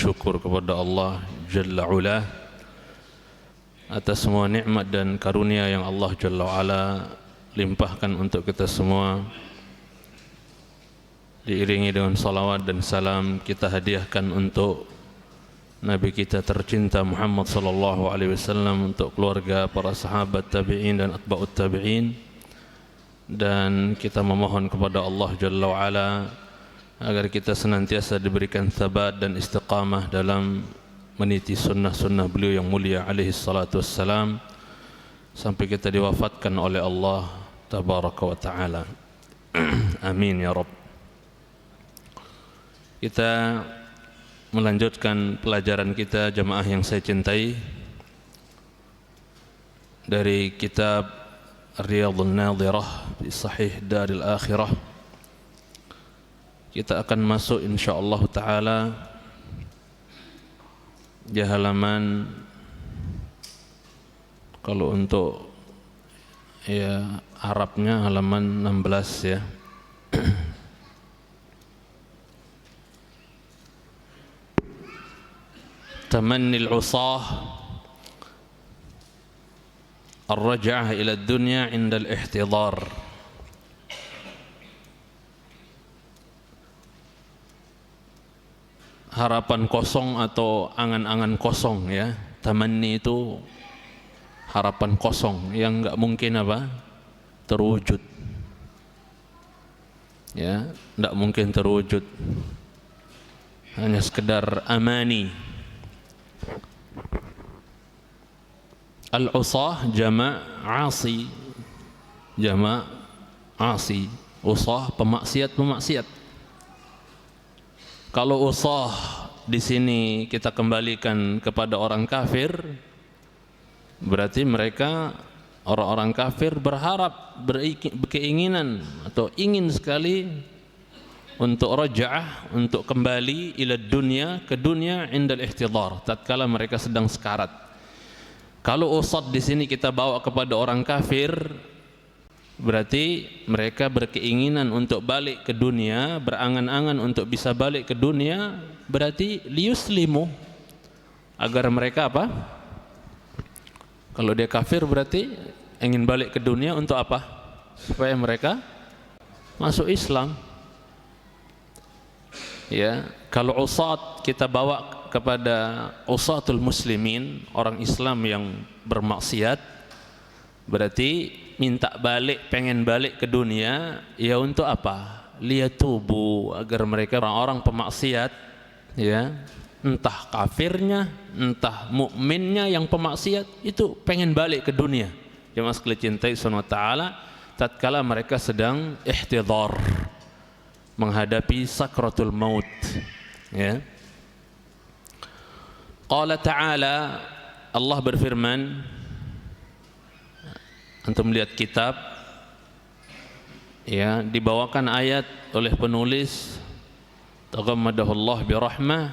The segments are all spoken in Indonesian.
bersyukur kepada Allah Jalla Ula atas semua nikmat dan karunia yang Allah Jalla Ula limpahkan untuk kita semua. Diiringi dengan salawat dan salam kita hadiahkan untuk Nabi kita tercinta Muhammad sallallahu alaihi wasallam, untuk keluarga, para sahabat tabi'in dan atba'ut tabi'in, dan kita memohon kepada Allah Jalla wa Ala agar kita senantiasa diberikan thabat dan istiqamah dalam meniti sunnah-sunnah beliau yang mulia alaihi salatu wassalam sampai kita diwafatkan oleh Allah tabaraka wa ta'ala. Amin ya Rabb. Kita melanjutkan pelajaran kita, jamaah yang saya cintai, dari kitab Riyadhun Nadhirah fi Sahih Daril Akhirah. Kita akan masuk insyaallah taala di halaman, kalau untuk ya Arabnya halaman 16 ya. Tamanni al-usah ar-raj'ah ila ad-dunya 'inda al-ihtidar. Harapan kosong atau angan-angan kosong ya. Tamanni itu harapan kosong yang enggak mungkin apa? Terwujud. Ya, enggak mungkin terwujud. Hanya sekedar amani. Al-usah jama' asi. Jama' asi. Usah pemaksiat-pemaksiat. Kalau usah di sini kita kembalikan kepada orang kafir, berarti mereka orang-orang kafir berharap, berkeinginan atau ingin sekali untuk raja'ah, untuk kembali ila dunia, ke dunia indal ihtidar, tatkala mereka sedang sekarat. Kalau usad di sini kita bawa kepada orang kafir, berarti mereka berkeinginan untuk balik ke dunia, berangan-angan untuk bisa balik ke dunia, berarti liyuslimu, agar mereka apa? Kalau dia kafir berarti ingin balik ke dunia untuk apa? Supaya mereka masuk Islam. Ya, kalau usad kita bawa kepada usatul muslimin, orang Islam yang bermaksiat, berarti minta balik, pengen balik ke dunia, ya untuk apa? Liyatubu, agar mereka orang-orang pemaksiat, ya, entah kafirnya, entah mukminnya yang pemaksiat, itu pengen balik ke dunia. Jemaah sekalian cintai subhanahu wa ta'ala, tatkala mereka sedang ihtidhar, menghadapi sakratul maut, ya. Qala ta'ala, Allah berfirman, antum melihat kitab ya, dibawakan ayat oleh penulis taghammadahullah birahmah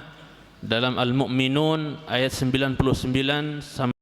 dalam Al-Mu'minun ayat 99 sampai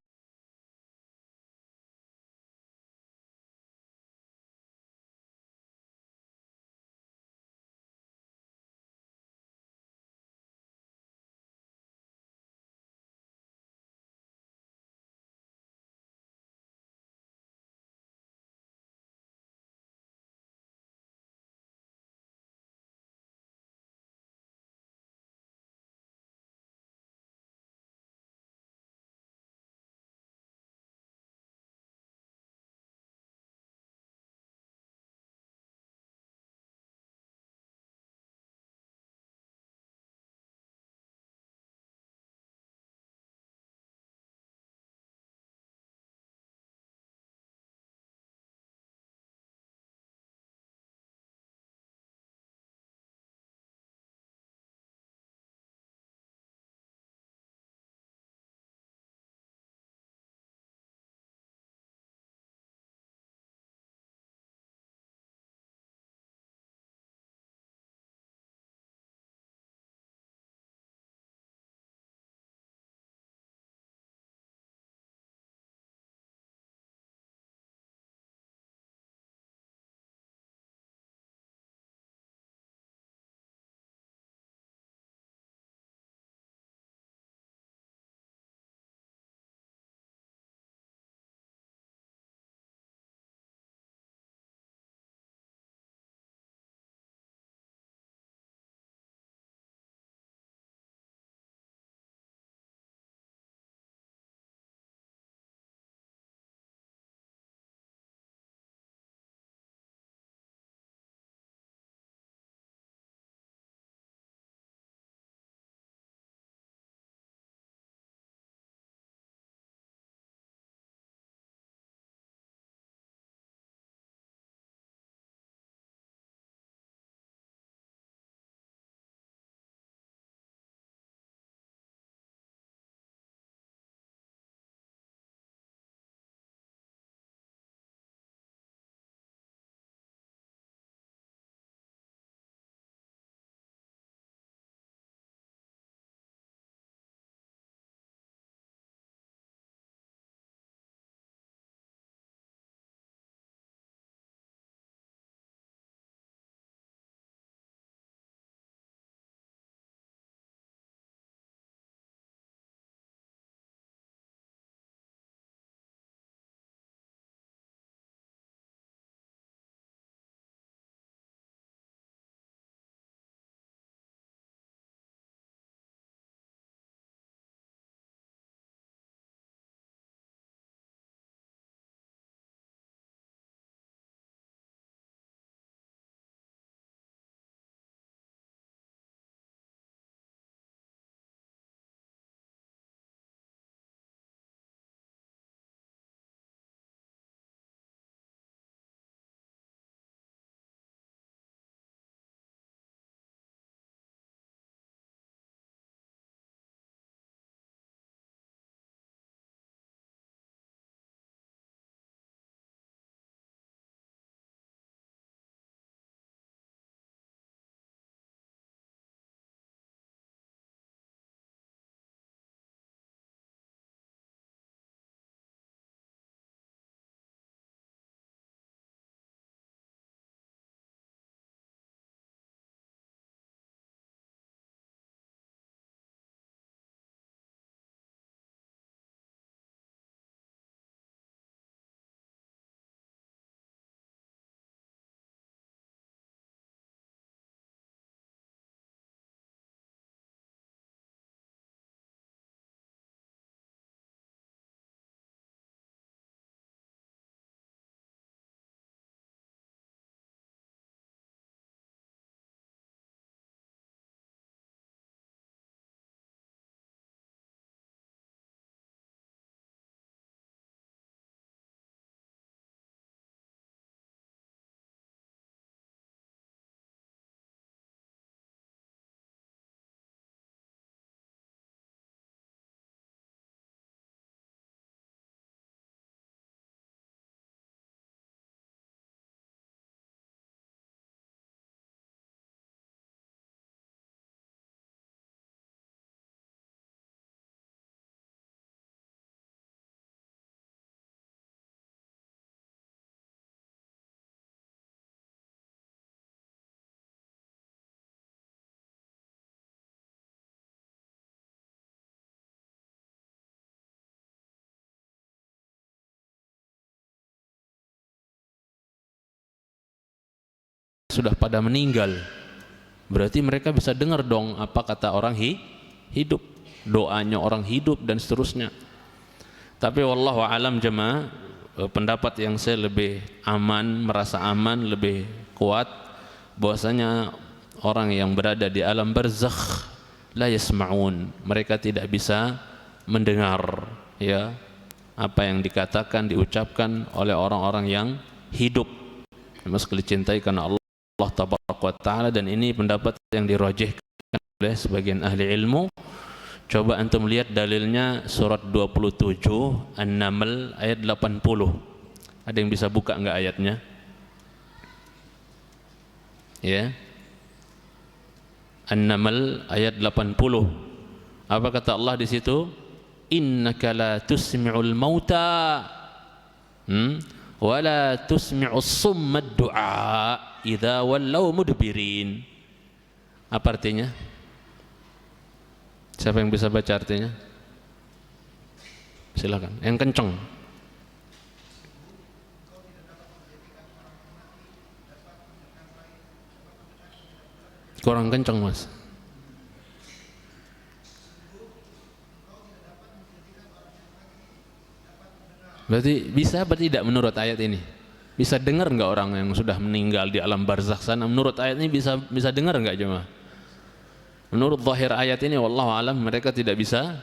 sudah pada meninggal. Berarti mereka bisa dengar dong apa kata orang hidup, doanya orang hidup dan seterusnya. Tapi wallahu alam jemaah, pendapat yang saya lebih aman, merasa aman, lebih kuat bahwasanya orang yang berada di alam barzakh la yasma'un, mereka tidak bisa mendengar ya apa yang dikatakan, diucapkan oleh orang-orang yang hidup. Sekali cintai karena Allah tabaraka wa taala, dan ini pendapat yang dirajihkan oleh sebagian ahli ilmu. Coba antum lihat dalilnya surat 27 An-Naml ayat 80. Ada yang bisa buka enggak ayatnya? Ya. An-Naml ayat 80. Apa kata Allah di situ? Innaka la tusmi'ul mauta wa la tusmi'us summa ad-du'a idza wallaw mudbirin. Apa artinya? Siapa yang bisa baca artinya? Silakan, yang kenceng. Kurang kenceng, Mas. Berarti bisa apa tidak menurut ayat ini? Bisa dengar enggak orang yang sudah meninggal di alam barzakh sana? Menurut ayat ini bisa dengar enggak jemaah? Menurut zahir ayat ini wallahu alam mereka tidak bisa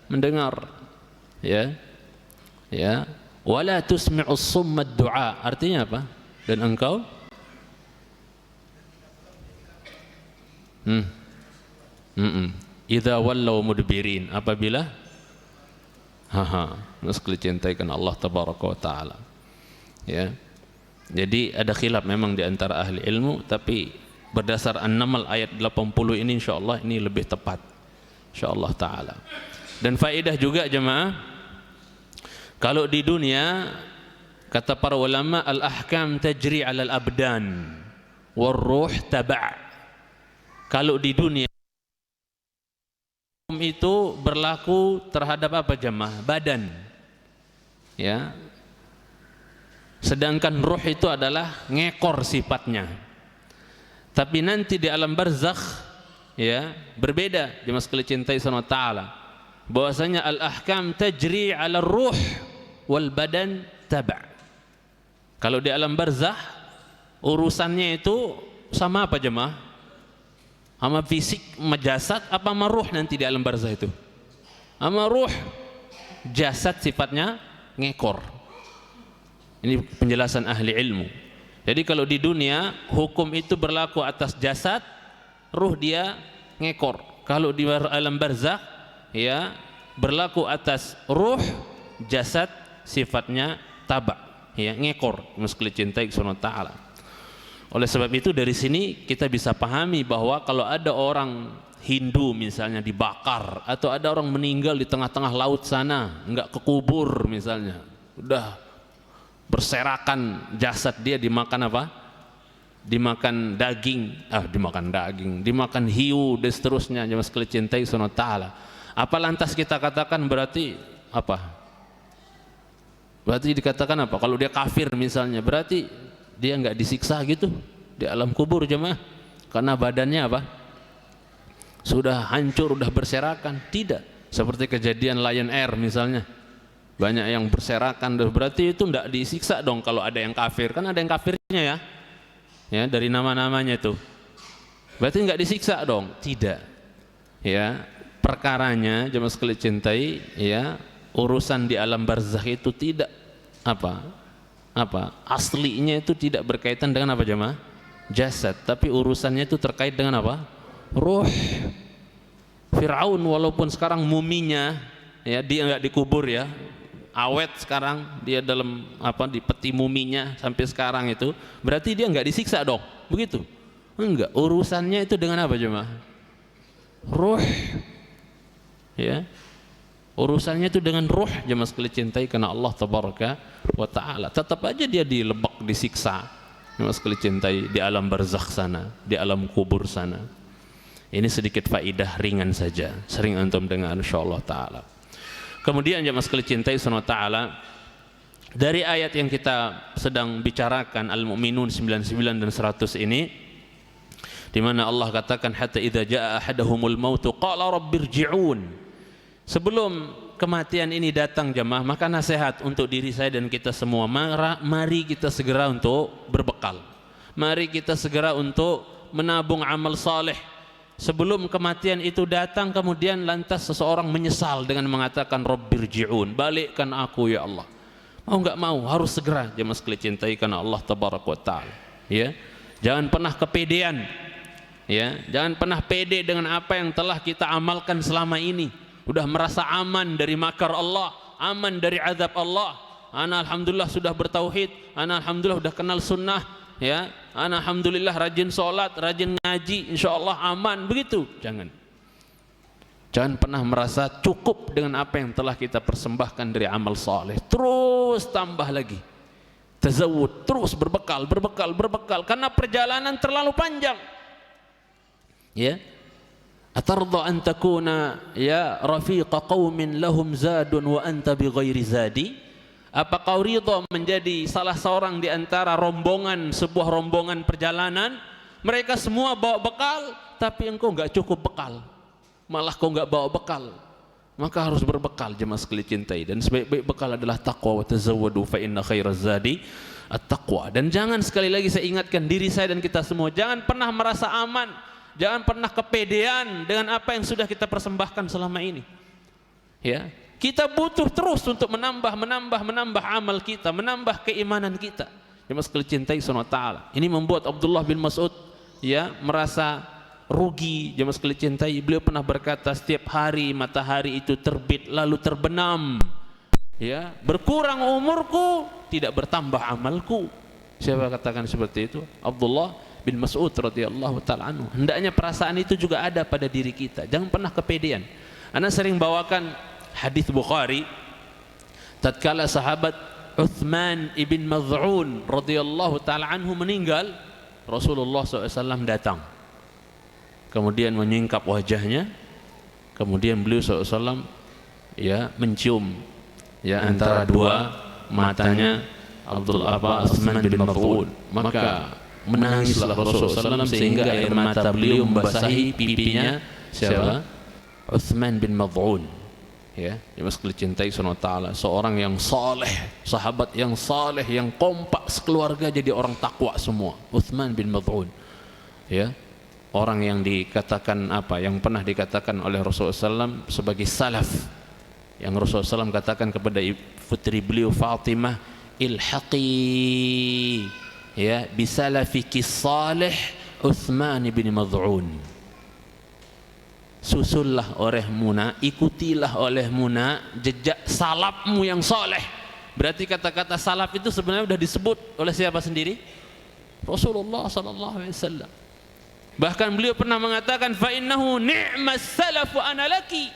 mendengar. Ya. Ya. Wala tusmi'us summa ad-du'a. Artinya apa? Dan engkau idza wallaw mudbirin, apabila sekali cintai karena Allah tabaraka wa taala. Ya. Jadi ada khilaf memang di antara ahli ilmu, tapi berdasar An-Naml ayat 80 ini insyaallah ini lebih tepat insyaallah taala. Dan faedah juga jemaah, kalau di dunia kata para ulama al-ahkam tajri 'alal abdan war ruh taba'. Kalau di dunia itu berlaku terhadap apa jemaah? Badan. Ya. Sedangkan ruh itu adalah ngekor sifatnya. Tapi nanti di alam barzakh ya berbeda jemaah sekalian cintai sama taala. Bahwasanya al-ahkam tajri 'ala ruh wal badan taba'. Kalau di alam barzakh urusannya itu sama apa jemaah? Sama fisik, sama jasad, apa sama ruh nanti di alam barzakh itu? Sama ruh, jasad sifatnya ngekor. Ini penjelasan ahli ilmu. Jadi kalau di dunia hukum itu berlaku atas jasad, ruh dia ngekor. Kalau di alam barzakh ya berlaku atas ruh, jasad sifatnya taba, ya ngekor. Meskipun cintai subhanahu wa ta'ala. Oleh sebab itu dari sini kita bisa pahami bahwa kalau ada orang Hindu misalnya dibakar, atau ada orang meninggal di tengah-tengah laut sana, enggak kekubur misalnya, udah berserakan jasad dia, dimakan apa? Dimakan daging, dimakan hiu dan seterusnya. Jemaah sekalian cintai subhanahu wa ta'ala. Apa lantas kita katakan berarti apa? Berarti dikatakan apa? Kalau dia kafir misalnya, berarti dia enggak disiksa gitu di alam kubur jemaah karena badannya apa? Sudah hancur, sudah berserakan. Tidak. Seperti kejadian Lion Air misalnya, banyak yang berserakan, berarti itu enggak disiksa dong kalau ada yang kafir. Kan ada yang kafirnya ya dari nama-namanya itu. Berarti enggak disiksa dong? Tidak. Ya, perkaranya jemaah sekalian cintai ya, urusan di alam barzakh itu tidak aslinya itu tidak berkaitan dengan apa jemaah? Jasad, tapi urusannya itu terkait dengan apa? Ruh. Fir'aun walaupun sekarang muminya ya dia enggak dikubur ya, awet sekarang dia dalam di peti muminya sampai sekarang itu, berarti dia enggak disiksa dong, begitu? Enggak, urusannya itu dengan apa jemaah? Ruh. Ya. Urusannya itu dengan ruh jemaah sekalian cintai karena Allah tabaraka wa taala. Tetap aja dia dilebak, disiksa. Jemaah sekalian cintai di alam barzakh sana, di alam kubur sana. Ini sedikit faidah ringan saja, sering antum dengar insyaallah taala. Kemudian jemaah sekalian cintai subhanahu wa taala, dari ayat yang kita sedang bicarakan Al-Mu'minun 99 dan 100 ini, di mana Allah katakan hatta idza jaa ahaduhumul mautu qala rabbirji'un. Sebelum kematian ini datang jemaah, maka nasihat untuk diri saya dan kita semua, mari kita segera untuk berbekal. Mari kita segera untuk menabung amal saleh sebelum kematian itu datang, kemudian lantas seseorang menyesal dengan mengatakan rabbirji'un, balikkan aku ya Allah. Mau enggak mau harus segera jemaah sekalian cintai karena Allah tabaraka wa taala, ya. Jangan pernah kepedean, ya. Jangan pernah pede dengan apa yang telah kita amalkan selama ini. Udah merasa aman dari makar Allah, aman dari azab Allah. Ana alhamdulillah sudah bertauhid, ana alhamdulillah sudah kenal sunnah, ya. Ana alhamdulillah rajin sholat, rajin ngaji, insyaallah aman. Begitu, jangan pernah merasa cukup dengan apa yang telah kita persembahkan dari amal saleh. Terus tambah lagi, tazawud, terus berbekal, karena perjalanan terlalu panjang, ya. Atardha an takuna ya rafiqa qaumin lahum zadun wa anta bighairi zadi? Apa kau ridha menjadi salah seorang di antara rombongan, sebuah rombongan perjalanan, mereka semua bawa bekal tapi engkau enggak cukup bekal, malah kau enggak bawa bekal? Maka harus berbekal jemaah sekalian cintai, dan sebaik-baik bekal adalah taqwa, wa tazawwadu fa inna khairaz zadi at-taqwa. Dan jangan, sekali lagi saya ingatkan diri saya dan kita semua, jangan pernah merasa aman, jangan pernah kepedean dengan apa yang sudah kita persembahkan selama ini, ya. Kita butuh terus untuk menambah amal kita, menambah keimanan kita. Jemaah sekalian cintai subhanahu wa ta'ala. Ini membuat Abdullah bin Mas'ud, ya, merasa rugi. Jemaah sekalian cintai, beliau pernah berkata, setiap hari matahari itu terbit lalu terbenam, ya, berkurang umurku, tidak bertambah amalku. Siapa katakan seperti itu? Abdullah bin Mas'ud radhiyallahu ta'ala anhu. Hendaknya perasaan itu juga ada pada diri kita. Jangan pernah kepedean. Ana sering bawakan hadis Bukhari, tatkala sahabat Uthman ibn Maz'un radhiyallahu ta'ala anhu meninggal, Rasulullah SAW datang, kemudian menyingkap wajahnya, kemudian beliau SAW, ya, mencium, ya, antara dua matanya Uthman bin Maz'un. Maka menangislah Rasulullah SAW sehingga air mata beliau membasahi pipinya siapa? Uthman bin Maz'un. Ya, jemaah sekalian cintai subhanahu wa ta'ala, seorang yang saleh, sahabat yang saleh, yang kompak sekeluarga jadi orang takwa semua. Uthman bin Maz'un, ya, orang yang dikatakan apa, yang pernah dikatakan oleh Rasulullah SAW sebagai salaf, yang Rasulullah SAW katakan kepada putri beliau Fatimah, ilhaqi, ya, bisalafiki salih Uthman bin Maz'un. Susullah olehmu nak, ikutilah olehmu nak jejak salafmu yang soleh. Berarti kata-kata salaf itu sebenarnya sudah disebut oleh siapa sendiri? Rasulullah sallallahu alaihi wasallam. Bahkan beliau pernah mengatakan, fa innahu ni'mas salafu ana laki.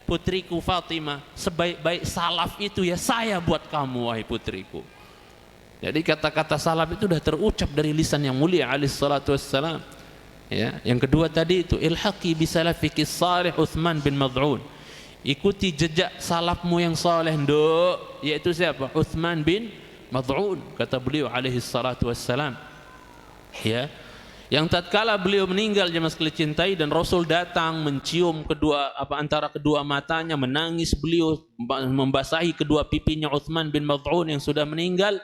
Putriku Fatimah, sebaik-baik salaf itu ya saya buat kamu wahai putriku. Jadi kata-kata salaf itu sudah terucap dari lisan yang mulia alaihi salatu wassalam. Ya, yang kedua tadi itu ilhaqi bisalafiki salih Uthman bin Maz'un. Ikuti jejak salafmu yang saleh, nduk, yaitu siapa? Uthman bin Maz'un, kata beliau alaihi salatu wassalam. Ya, yang tatkala beliau meninggal jemaah sekalian cintai, dan Rasul datang mencium antara kedua matanya, menangis beliau, membasahi kedua pipinya Uthman bin Maz'un yang sudah meninggal.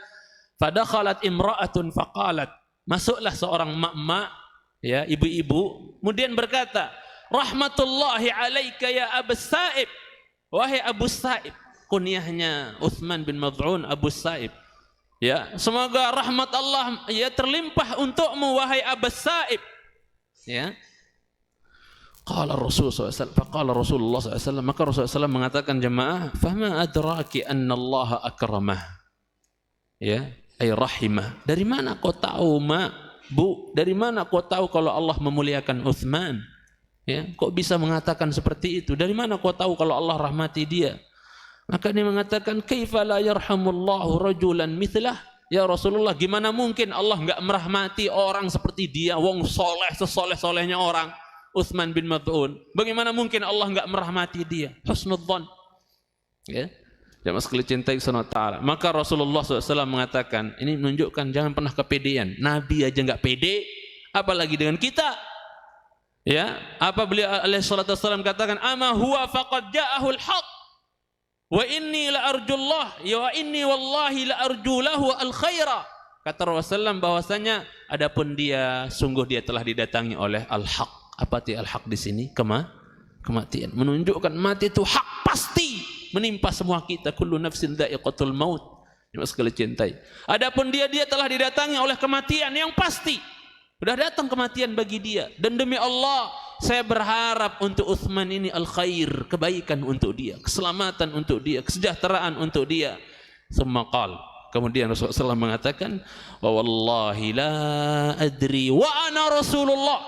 Fadakhalat imra'atun faqalat, masuklah seorang mak-mak, ya, ibu-ibu, kemudian berkata, rahmatullahi alaika ya Abu Sa'ib, wahai Abu Sa'ib. Kunyahnya Uthman bin Maz'un Abu Sa'ib, ya, semoga rahmat Allah ya terlimpah untukmu wahai Abu Sa'ib, ya. Qala Rasulullah SAW, maka Rasulullah SAW mengatakan, jemaah, fama adraki anna Allah akramah, ya, ay rahimah. Dari mana kau tahu, mak, bu, dari mana kau tahu kalau Allah memuliakan Uthman? Ya, kok bisa mengatakan seperti itu? Dari mana kau tahu kalau Allah rahmati dia? Maka dia mengatakan, kaifa la yarhamullahu rajulan mithlah? Ya Rasulullah, gimana mungkin Allah enggak merahmati orang seperti dia, wong soleh, sesoleh-solehnya orang, Uthman bin Maz'un. Bagaimana mungkin Allah enggak merahmati dia? Husnudzan. Ya. Jamaah sekalian cintai Subhanahu wa ta'ala. Maka Rasulullah SAW mengatakan, ini menunjukkan jangan pernah kepedean. Nabi aja enggak pede, apalagi dengan kita. Ya, apa beliau alaihi salatu wasallam katakan, "Ama huwa faqad ja'ahul haq. Wa inni la arjullah, ya wa inni wallahi la arjulahu al-khaira." Kata Rasulullah SAW bahwasanya adapun dia sungguh dia telah didatangi oleh al-haq. Apa arti al-haq di sini? Kematian. Menunjukkan mati itu hak pasti menimpa semua kita. Kullu nafsin dha'iqatul maut. Jemaah sekalian cintai. Adapun dia telah didatangi oleh kematian yang pasti. Sudah datang kematian bagi dia. Dan demi Allah, saya berharap untuk Utsman ini al-khair, kebaikan untuk dia, keselamatan untuk dia, kesejahteraan untuk dia. Tsumma qala, kemudian Rasulullah SAW mengatakan, wa wallahi la adri wa ana Rasulullah.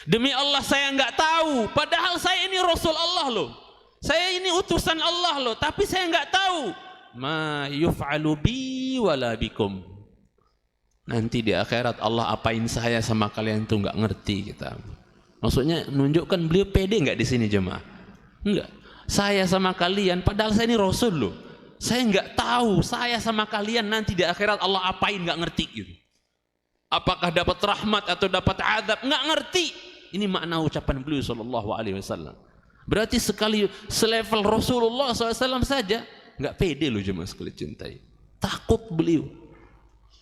Demi Allah saya enggak tahu, padahal saya ini Rasul Allah loh. Saya ini utusan Allah loh, tapi saya enggak tahu. Ma yuf'alu bi wala bikum. Nanti di akhirat Allah apain saya sama kalian tuh enggak ngerti kita. Maksudnya menunjukkan beliau pede enggak di sini jemaah? Enggak. Saya sama kalian padahal saya ini Rasul loh. Saya enggak tahu saya sama kalian nanti di akhirat Allah apain enggak ngerti gitu. Apakah dapat rahmat atau dapat azab? Enggak ngerti. Ini makna ucapan beliau sallallahu alaihi wasallam. Berarti sekali selevel Rasulullah SAW saja enggak pede loh jemaah sekalian cintai. Takut beliau.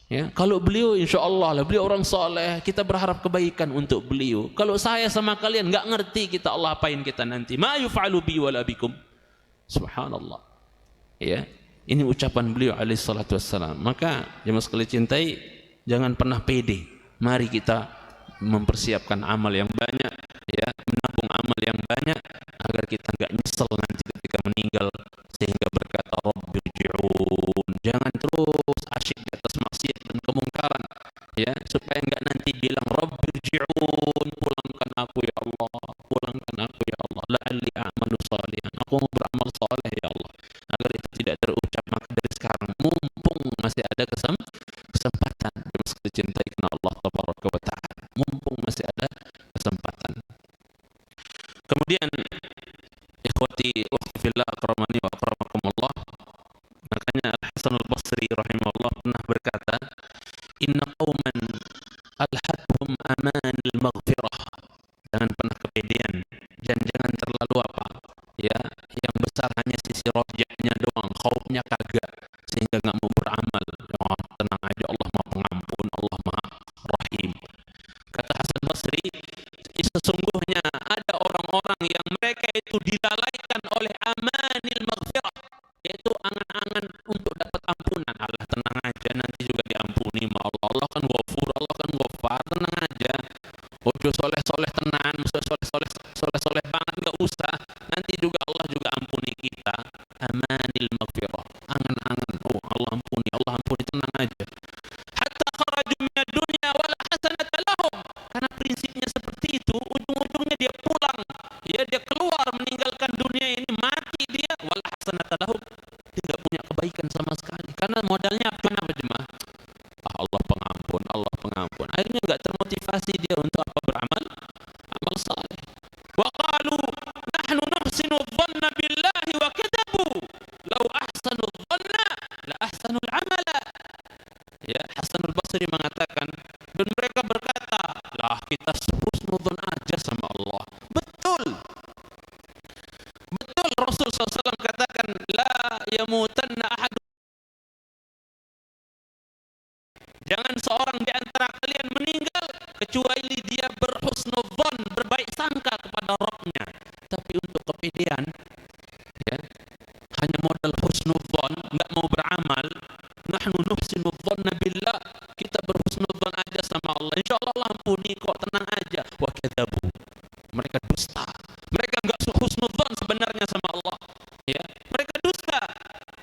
Ya, kalau beliau insya Allah lah, beliau orang soleh, kita berharap kebaikan untuk beliau. Kalau saya sama kalian nggak ngerti kita Allah apain kita nanti. Ma yuf'alu bi wala bikum. Subhanallah. Ya, ini ucapan beliau alaihi salatu wassalam. Maka jemaah sekalian cintai, jangan pernah pede. Mari kita mempersiapkan amal yang banyak, ya, menabung amal yang banyak agar kita nggak nyesel nanti ketika meninggal, sehingga berkata Rabbirji'un. Jangan terus asyik di atas maksiat dan kemungkaran, ya, supaya enggak nanti bilang Rabbirji'un, pulangkan aku ya Allah, pulangkan aku ya Allah, la'alli a'malu shalihan, aku mau beramal saleh ya Allah. Agar itu tidak terucap, maka dari sekarang mumpung masih ada kesempatan, kita cintai karena Allah tabaraka wa ta'ala, mumpung masih ada kesempatan. Kemudian ikhwati wa fillah akramani wa akramakumullah, makanya Al-Hasan Al-Basri rahimahullah pernah berkata, inna qauman alhadhum amanil maghfirah. Jangan pernah kepedean, dan jangan terlalu apa, ya, yang besar hanya sisi rojaknya doang, khaufnya kagak, sehingga nggak mau beramal. Oh, tenang aja, Allah maha pengampun, Allah maha rahim. Kata Hasan Basri, sesungguhnya ada orang-orang yang mereka itu dilalaikan oleh amanil maghfirah, yaitu angan-angan untuk dapat ampunan. Allah tenang aja, nanti juga diampuni sama Allah. Allah kan ghafur, Allah kan ghaffar, tenang aja. Ojo soleh-soleh tenan, soleh-soleh banget enggak usah. Nanti juga Allah juga ampuni kita. Amanil maghfirah, angan-angan, oh Allah ampuni, tenang aja. Hatta kharaju minad dunya wala hasanata lahum. Karena prinsipnya seperti itu, ujung-ujungnya dia pulang, ya, dia keluar meninggalkan dunia ini, mati dia, wala hasanata lahum, dia enggak punya kebaikan sama sekali. Karena modalnya apa jemaah? Allah pengampun, Allah pengampun. Akhirnya enggak termotivasi dia untuk apa, beramal amal saleh. Wa qalu nahnu nuhsinu dhanna billahi wa kadzabu. Law ahsanu dhanna la ahsanul amala. Ya, Hasan Al-Basri mengatakan, dan mereka berkata, lah kita husnudzon aja sama Allah. Betul. Betul, Rasul SAW katakan, la yamutanna ahad. Jangan seorang di antara kalian meninggal kecuali dia berhusnudzon, berbaik sangka kepada Rabbnya. Tapi untuk kepedean, ya, hanya modal husnudzon, enggak mau beramal. Nahnu nuhsinu dhanna billah, kita berhusnudzon aja sama Allah, insyaallah Allah ampuni kok, tenang aja. Wa kadzabu, mereka dusta. Mereka enggak husnudzon sebenarnya sama Allah, ya, mereka dusta.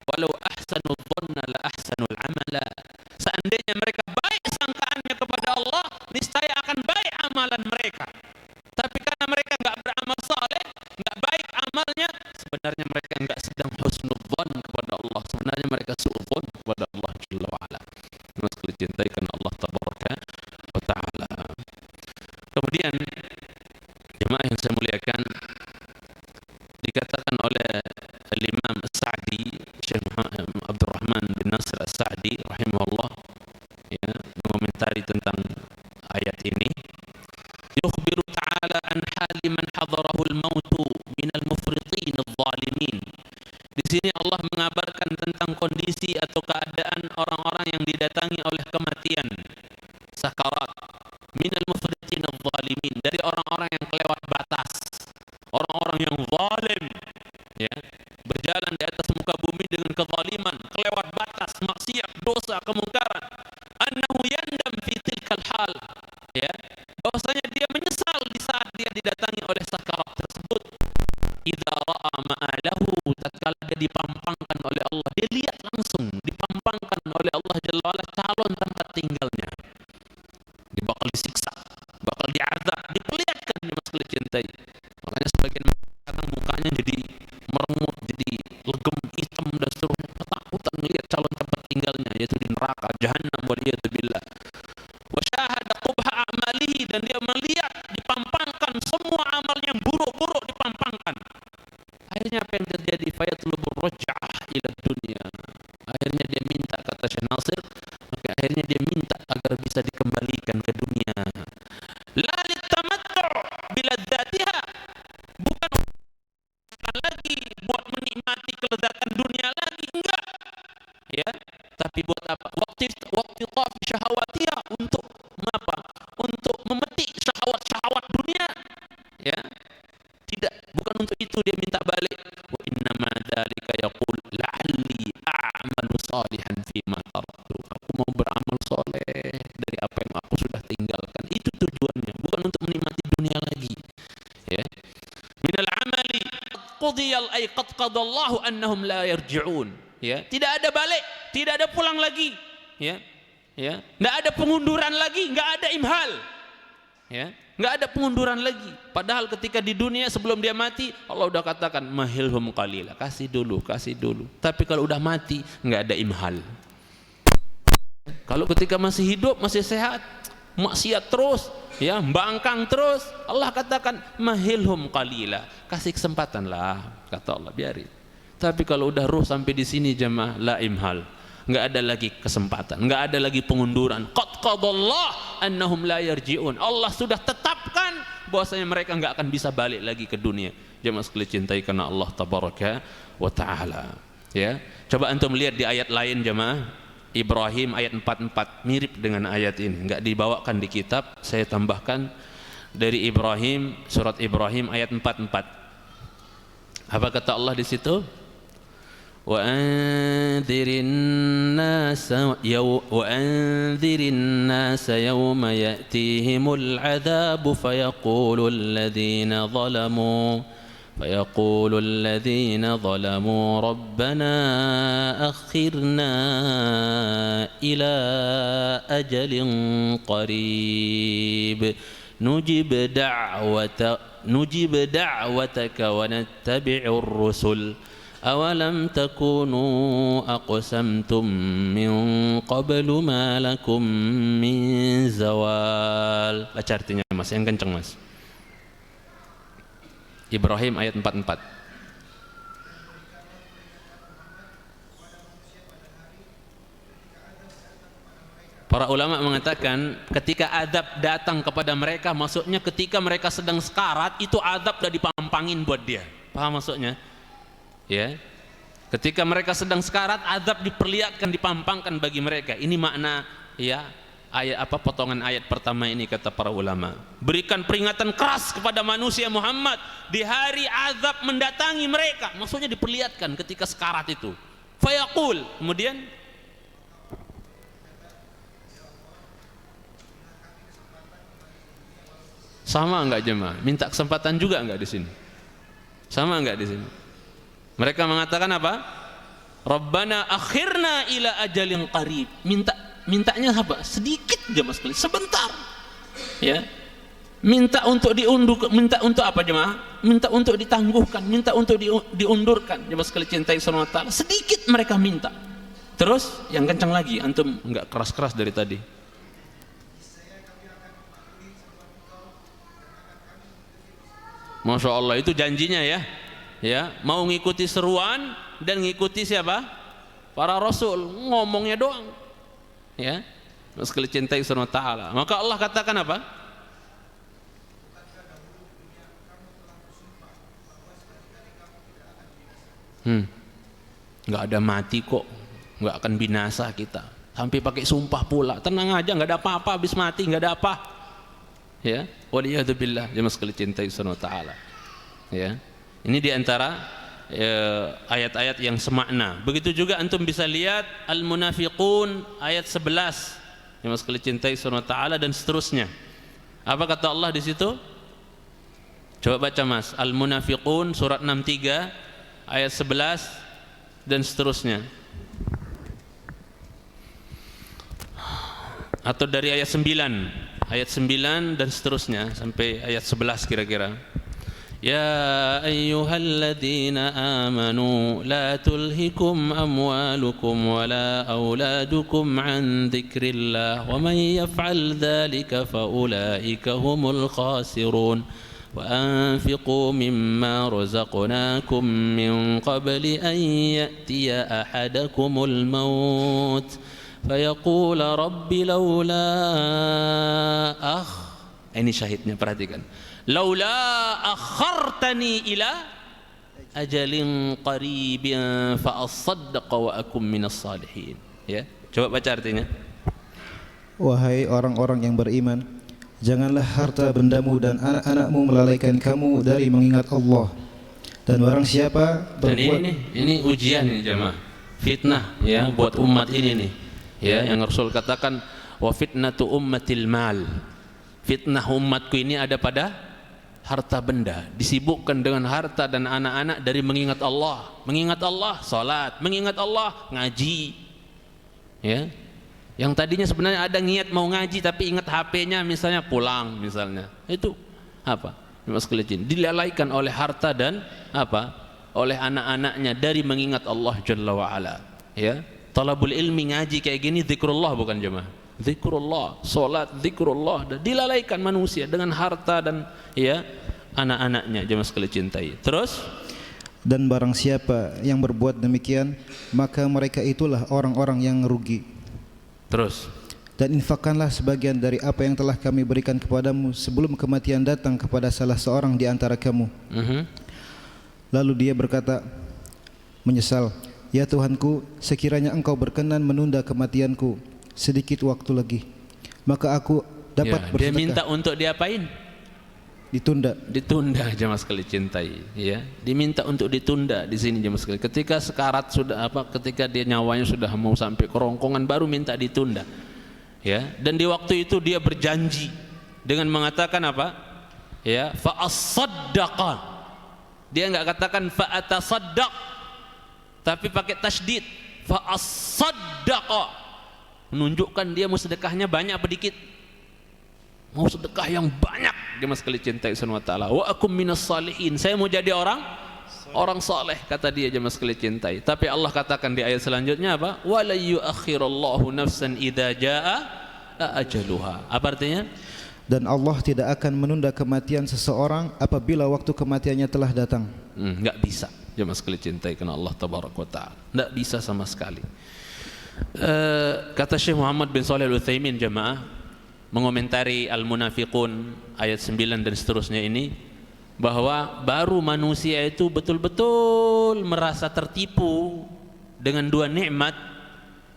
Walau ahsanu dhanna la ahsanul amala. Seandainya mereka baik sangkaannya kepada Allah, niscaya akan baik amalan mereka. Tapi karena mereka enggak beramal saleh, enggak baik amalnya, sebenarnya mereka enggak sedang husnudzon kepada Allah, sebenarnya mereka suudzon kepada Allah Jalla wa Ala. Mesti dicintai karena Allah tabaraka wa ta'ala. Kemudian jemaah yang saya muliakan, dikatakan oleh Imam Sa'di bin Nasr As-Sa'di rahimahullah ya mengomentari tentang ayat ini, yukhbiru ta'ala an hali man hadarahu al-mautu minal mufritin adh-dhalimin. Di sini Allah mengabarkan tentang kondisi atau keadaan orang-orang yang didatangi oleh kematian, sakarat, minal mufritin adh-dhalimin, dari orang-orang yang kelewat batas, orang-orang yang zalim, ya, berjalan di atas muka bumi dengan kezaliman, kelewat batas, maksiat, dosa, kemungkaran. Annahu yandam fi tilkal hal, ya, bahwasanya dia menyesal di saat dia didatangi oleh sakarat tersebut. Idza ra'a ma'alahu, tatkala dia dipampangkan oleh Allah, dia lihat langsung dipampangkan oleh Allah Jalla wa'ala calon tempat tinggalnya. Dia bakal disiksa, bakal diazab, diperlihatkan, dia masih dicintai. Makanya sebagian kadang mukanya jadi merengut, jadi legem, hitam dan seterusnya, ketakutan melihat calon tempat tinggalnya, yaitu di neraka jahannam waliyadzubillah. Wa syahada qubha a'malihi, dan dia melihat dipampangkan semua amal yang buruk-buruk dipampangkan. Akhirnya apa yang terjadi? Fayatlubur raj'ah ila dunia. Akhirnya dia minta, kata Syekh Nasir, maka akhirnya dia minta agar bisa dikembalikan ke dunia. La litamattu' biladzatiha, bukan lagi buat menikmati kelezatan dunia lagi, enggak, ya, tapi buat apa? Waktu syahwatiha, untuk apa? Untuk memetik syahwat-syahwat dunia, ya. Tidak, bukan untuk itu dia minta balik. Wa innama dzalika yaqul la'alli a'malu salihan fima taraktu. Aku mau beramal soleh dari apa yang aku sudah tinggalkan. Itu tujuannya, bukan untuk menikmati dunia lagi. Ya. Minal amali qudiyal ay qad qadallahu annahum la yarji'un. Ya, tidak ada balik, tidak ada pulang lagi. Ya. Ya, enggak ada pengunduran lagi, enggak ada imhal. Ya, enggak ada pengunduran lagi. Padahal ketika di dunia sebelum dia mati, Allah udah katakan mahilhum qalila, kasih dulu, kasih dulu. Tapi kalau udah mati enggak ada imhal. Kalau ketika masih hidup, masih sehat, maksiat terus, ya, mbangkang terus, Allah katakan mahilhum qalila, kasih kesempatan lah, kata Allah, biarin. Tapi kalau udah ruh sampai di sini jemaah, la imhal, enggak ada lagi kesempatan, enggak ada lagi pengunduran. Qad qadallah annahum la yarji'un. Allah sudah tetapkan bahwasanya mereka enggak akan bisa balik lagi ke dunia. Jemaah sekalian cintai karena Allah tabaraka wa taala. Ya, coba antum lihat di ayat lain jemaah, Ibrahim ayat 44, mirip dengan ayat ini, enggak dibawakan di kitab, saya tambahkan dari Ibrahim, surat Ibrahim ayat 44. Apa kata Allah di situ? وأنذر الناس يوم يأتيهم العذاب فيقول الذين ظلموا ربنا أخرنا إلى أجل قريب نجب دعوتك ونتبع الرسل أولم تكونوا أقسمتم من قبل ما لكم من زوال. Baca artinya mas, yang kencang mas. Ibrahim ayat 44. Para ulama mengatakan ketika adab datang kepada mereka, maksudnya ketika mereka sedang sekarat, itu adab sudah dipampangin buat dia. Paham maksudnya? Ya, ketika mereka sedang sekarat, azab diperlihatkan, dipampangkan bagi mereka. Ini makna, ya, ayat apa, potongan ayat pertama ini, kata para ulama. Berikan peringatan keras kepada manusia Muhammad di hari azab mendatangi mereka. Maksudnya diperlihatkan ketika sekarat itu. Fayaqul, kemudian sama enggak jemaah? Minta kesempatan juga enggak di sini? Sama enggak di sini? Mereka mengatakan apa? Rabbana akhirna ila ajalin qarib. Mintanya apa? Sedikit jemaah sekali, sebentar. Ya. Minta untuk diundur, minta untuk apa jemaah? Minta untuk ditangguhkan, minta untuk diundurkan. Jemaah sekali cintai Subhanahu wa taala. Sedikit mereka minta. Terus yang kencang lagi, antum enggak keras-keras dari tadi. Masya Allah, itu janjinya ya. Ya, mau ngikuti seruan dan ngikuti siapa? para rasul, ngomongnya doang. Ya, sekali cintai Subhanahu wa taala. Maka Allah katakan apa? Nggak ada mati kok, nggak akan binasa kita. Sampai pakai sumpah pula. Tenang aja, nggak ada apa-apa, habis mati nggak ada apa. Ya, waliyadzubillah, jemaah sekali cintai Subhanahu wa taala. Ya, ini diantara ayat-ayat yang semakna. Begitu juga antum bisa lihat Al-Munafiqun ayat 11 yang sekali cintai Subhanahu wa taala dan seterusnya. Apa kata Allah di situ? Coba baca Mas, Al-Munafiqun surat 63 ayat 11 dan seterusnya. Atau dari ayat 9 dan seterusnya sampai ayat 11 kira-kira. Ya ayyuhalladzina amanu la tulhikum amwalukum wala auladukum an dzikrillah wa man yaf'al dzalika fa ulaika humul khasirun wa anfiqu mimma razaqnakum min qabli an ya'tiya ahadakumul maut فيقول رب لولا ini syahidnya, perhatikan, laula akhartani ila ajalin qaribin fa asaddaq wa akum minas salihin. Ya, coba baca artinya. Wahai orang-orang yang beriman, janganlah harta bendamu dan anak-anakmu melalaikan kamu dari mengingat Allah. Dan barang siapa berbuat, dan ini ujian ini jemaah, fitnah ya buat umat ini nih. Ya, yang Rasul katakan wa fitnatu ummatil mal. Fitnah umatku ini ada pada harta benda. Disibukkan dengan harta dan anak-anak dari mengingat Allah. Mengingat Allah, salat, mengingat Allah, ngaji. Ya. Yang tadinya sebenarnya ada niat mau ngaji tapi ingat HP-nya misalnya pulang misalnya. Itu apa? Dilalaikan oleh harta dan apa? Oleh anak-anaknya dari mengingat Allah Jalla wa ala. Ya. Talabul ilmi ngaji kayak gini zikrullah bukan jemaah. Zikrullah, salat zikrullah, dan dilalaikan manusia dengan harta dan ya anak-anaknya jemaah sekalian cintai. Terus dan barang siapa yang berbuat demikian maka mereka itulah orang-orang yang rugi. Terus dan infakkanlah sebagian dari apa yang telah kami berikan kepadamu sebelum kematian datang kepada salah seorang di antara kamu. Lalu dia berkata menyesal, ya Tuhanku, sekiranya engkau berkenan menunda kematianku sedikit waktu lagi, maka aku dapat bersedekah. Dia minta untuk diapain? Ditunda. Ditunda jemaah sekalian cintai. Ya, diminta untuk ditunda di sini jemaah sekalian. Ketika sekarat sudah apa? Ketika dia nyawanya sudah mau sampai kerongkongan baru minta ditunda. Ya, dan di waktu itu dia berjanji dengan mengatakan apa? Ya, fa as-saddaqa. Dia enggak katakan fa atasaddaq, tapi pakai tasydid, fa as-saddaqa, menunjukkan dia mau sedekahnya banyak apa dikit. Mau sedekah yang banyak. Dia mas sekali cintai Subhanahu wa taala. Wa akum minas salihin, saya mau jadi orang saleh, kata dia jemaah sekali cintai. Tapi Allah katakan di ayat selanjutnya apa? Wa la yu'akhirallahu nafsan idza jaa ajaluha. Apa artinya? Dan Allah tidak akan menunda kematian seseorang apabila waktu kematiannya telah datang. Enggak bisa. Jemaah sekali cintai karena Allah tabaraka wa taala. Enggak bisa sama sekali. Kata Syekh Muhammad bin Shalih Al-Utsaimin jemaah mengomentari Al-Munafiqun ayat 9 dan seterusnya ini, bahwa baru manusia itu betul-betul merasa tertipu dengan dua nikmat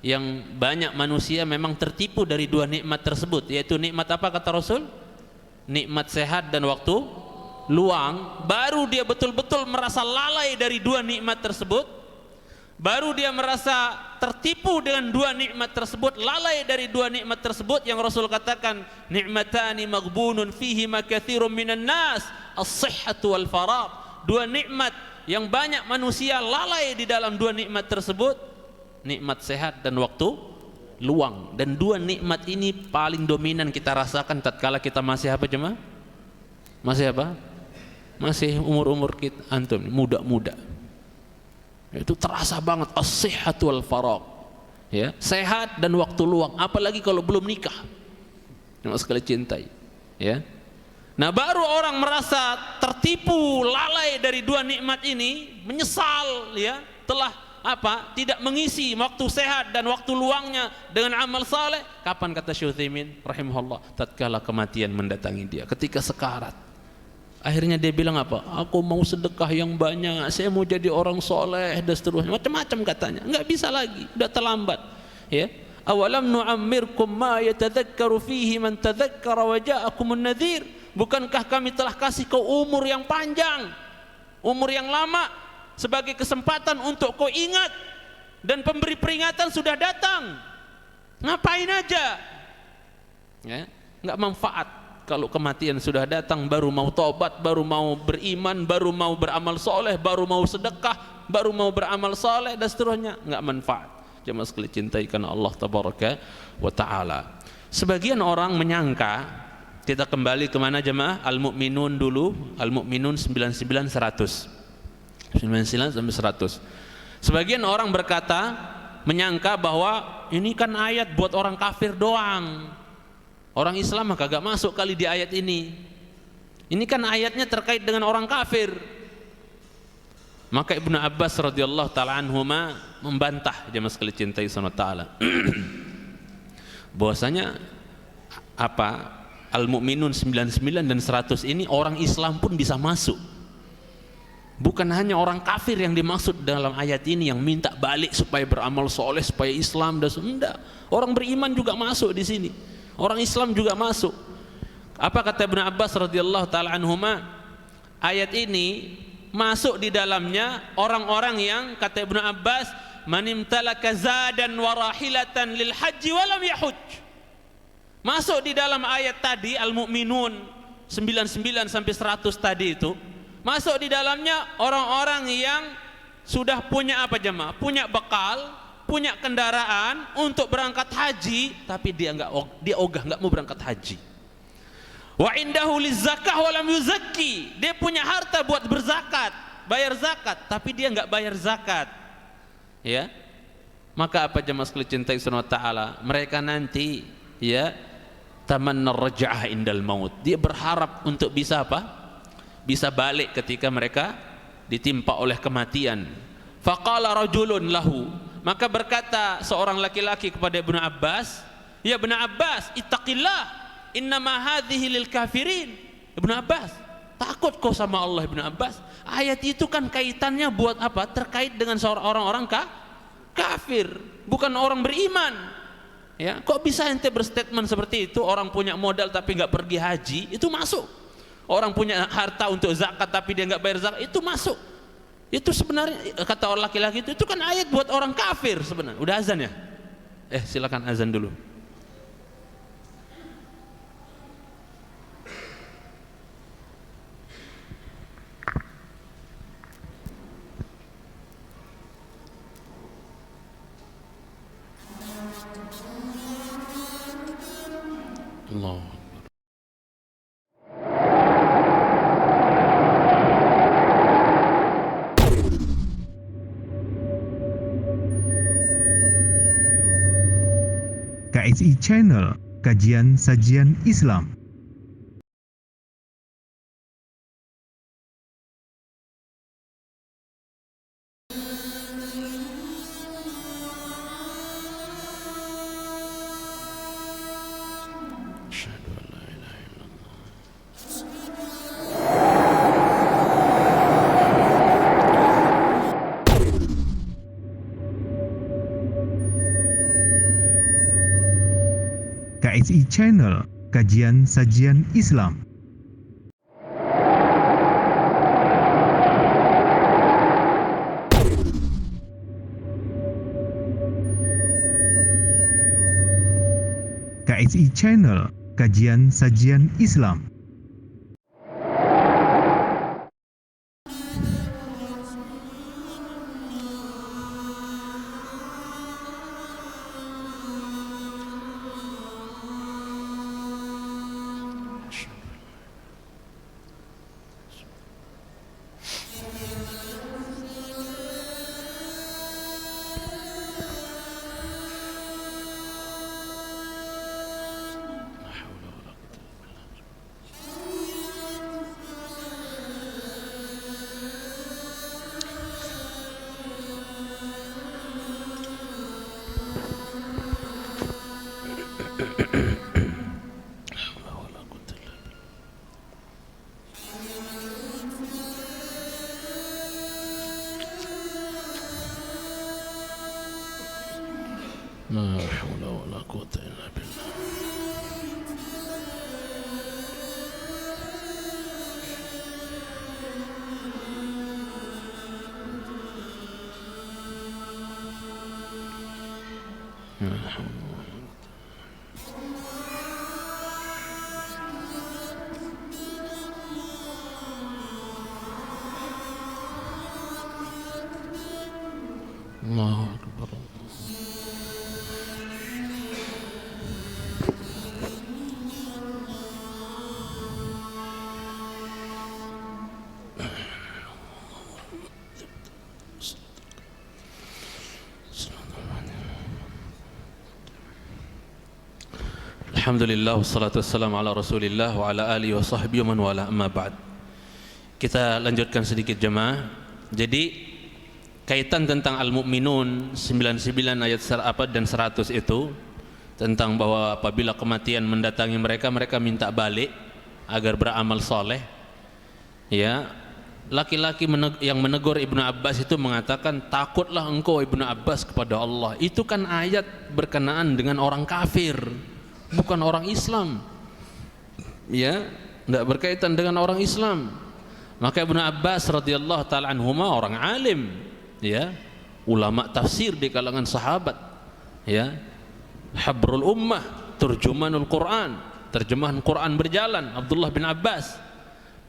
yang banyak manusia memang tertipu dari dua nikmat tersebut, yaitu nikmat apa kata Rasul? Nikmat sehat dan waktu luang. Baru dia betul-betul merasa lalai dari dua nikmat tersebut. Baru dia merasa tertipu dengan dua nikmat tersebut, lalai dari dua nikmat tersebut yang Rasul katakan nikmatani maghbunun fihi ma katsirun minan nas, as-sihhatu wal faragh. Dua nikmat yang banyak manusia lalai di dalam dua nikmat tersebut, nikmat sehat dan waktu luang. Dan dua nikmat ini paling dominan kita rasakan tatkala kita masih apa jemaah? Masih apa? Masih umur-umur kita antum muda-muda. Itu terasa banget as-sihhatu wal faragh. Ya, sehat dan waktu luang, apalagi kalau belum nikah. Yang sekali cintai, ya. Nah, baru orang merasa tertipu, lalai dari dua nikmat ini, menyesal ya, telah apa? Tidak mengisi waktu sehat dan waktu luangnya dengan amal saleh, kapan kata Syekh Utsaimin rahimahullah? Tatkala kematian mendatangi dia, ketika sekarat. Akhirnya dia bilang apa? Aku mau sedekah yang banyak, saya mau jadi orang soleh dan seterusnya, macam-macam katanya. Enggak bisa lagi, sudah terlambat. Ya, awalam nu'ammirkum ma yatadzakkaru fihi man tadzakkara wa ja'akumun nadhir. Bukankah kami telah kasih kau umur yang panjang, umur yang lama, sebagai kesempatan untuk kau ingat, dan pemberi peringatan sudah datang. Ngapain aja? Ya, enggak manfaat. Kalau kematian sudah datang, baru mau tobat, baru mau beriman, baru mau beramal soleh, baru mau sedekah, baru mau beramal soleh dan seterusnya, enggak manfaat. Jemaah sekalian cintai karena Allah tabaraka wa taala. Sebagian orang menyangka, kita kembali ke mana jemaah? Al-Mu'minun dulu, Al-Mu'minun 99 100. 99 sampai 100. Sebagian orang berkata, menyangka bahwa ini kan ayat buat orang kafir doang. Orang Islam mah kagak masuk kali di ayat ini. Ini kan ayatnya terkait dengan orang kafir. Maka Ibnu Abbas radhiyallahu taala anhuma membantah, jemaah sekalian cintai subhanahu wa taala. Bahwasanya apa? Al-Mu'minun 99 dan 100 ini orang Islam pun bisa masuk. Bukan hanya orang kafir yang dimaksud dalam ayat ini yang minta balik supaya beramal soleh, supaya Islam dan enggak. Orang beriman juga masuk di sini. Orang Islam juga masuk. Apa kata Ibnu Abbas radhiyallahu taala anhuma? Ayat ini masuk di dalamnya orang-orang yang kata Ibnu Abbas, manimtalaka zadan wa rahilatan lil haji wa lam yahuj. Masuk di dalam ayat tadi Al-Mu'minun 99 sampai 100 tadi itu. Masuk di dalamnya orang-orang yang sudah punya apa jemaah? Punya bekal, punya kendaraan untuk berangkat haji, tapi dia ogah enggak mau berangkat haji. Wa indahu lizakah wa lam yuzakki. Dia punya harta buat berzakat, bayar zakat, tapi dia enggak bayar zakat. Ya. Maka apa jemaah sekalian cintai subhanahu wa taala? Mereka nanti ya tamanna raj'ah indal maut. Dia berharap untuk bisa apa? Bisa balik ketika mereka ditimpa oleh kematian. Faqala rajulun lahu, maka berkata seorang laki-laki kepada Ibnu Abbas, ya Ibnu Abbas, ittaqillah, innama hadhihi lil kafirin. Ibnu Abbas, takut kau sama Allah Ibnu Abbas. Ayat itu kan kaitannya buat apa? Terkait dengan orang-orang kafir, bukan orang beriman. Ya, kok bisa ente berstatement seperti itu? Orang punya modal tapi nggak pergi haji, itu masuk. Orang punya harta untuk zakat tapi dia nggak bayar zakat, itu masuk. Itu sebenarnya kata orang laki-laki itu kan ayat buat orang kafir sebenarnya. Udah azan ya? Silakan azan dulu. Allah. KSI Channel, kajian sajian Islam. KSI Channel, kajian sajian Islam. KSI Channel, kajian sajian Islam. La haula wala quwwata illa billah. Allahu akbar. Alhamdulillah wassalatu wassalamu ala Rasulillah wa ala alihi wa sahbihi wa man wala, amma ba'd. Kita lanjutkan sedikit jemaah. Jadi kaitan tentang Al-Mu'minun 99 ayat dan 100 itu tentang bahwa apabila kematian mendatangi mereka, mereka minta balik agar beramal soleh. Ya, laki-laki yang menegur Ibnu Abbas itu mengatakan, takutlah engkau Ibnu Abbas kepada Allah. Itu kan ayat berkenaan dengan orang kafir, bukan orang Islam. Ya, tidak berkaitan dengan orang Islam. Maka Ibnu Abbas radhiyallahu taala anhuma orang alim, ya, ulama tafsir di kalangan sahabat, ya, habrul ummah, turjumanul Quran, terjemahan Quran berjalan, Abdullah bin Abbas.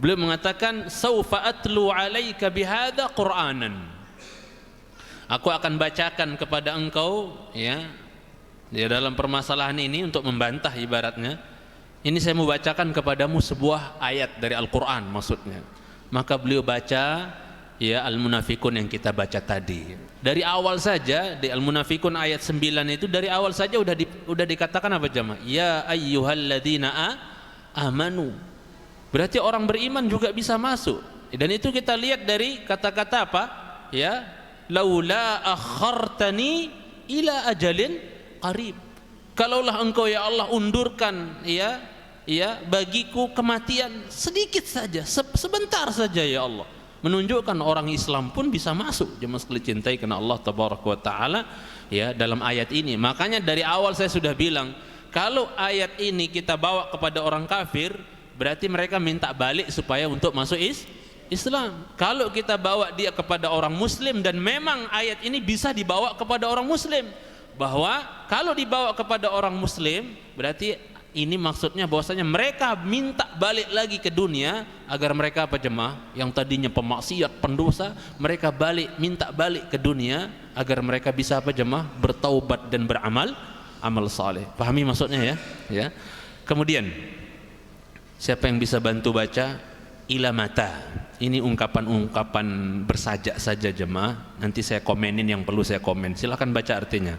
Beliau mengatakan, saufa atlu alaika bihadza Qur'anan. Aku akan bacakan kepada engkau, ya, dalam permasalahan ini untuk membantah ibaratnya. Ini saya mau bacakan kepadamu sebuah ayat dari Al-Quran maksudnya. Maka beliau baca, ya, Al-Munafikun yang kita baca tadi. Dari awal saja di Al-Munafikun ayat 9 itu, dari awal saja udah dikatakan apa jemaah? Ya ayyuhalladzina amanu. Berarti orang beriman juga bisa masuk. Dan itu kita lihat dari kata-kata apa? Ya, laula akhartani ila ajalin qarib. Kalaulah engkau ya Allah undurkan ya bagiku kematian sedikit saja, sebentar saja ya Allah. Menunjukkan orang Islam pun bisa masuk, jemaah sekalian cintai karena Allah tabaraka wa taala, ya, dalam ayat ini. Makanya dari awal saya sudah bilang, kalau ayat ini kita bawa kepada orang kafir, berarti mereka minta balik supaya untuk masuk Islam. Kalau kita bawa dia kepada orang muslim, dan memang ayat ini bisa dibawa kepada orang muslim, bahwa kalau dibawa kepada orang muslim berarti ini maksudnya bahwasanya mereka minta balik lagi ke dunia agar mereka apa jemaah, yang tadinya pemaksiat, pendosa, mereka minta balik ke dunia agar mereka bisa apa jemaah, bertaubat dan beramal saleh. Pahami maksudnya, ya. Kemudian siapa yang bisa bantu baca ila mata? Ini ungkapan-ungkapan bersajak saja jemaah. Nanti saya komenin yang perlu saya komen. Silakan baca artinya.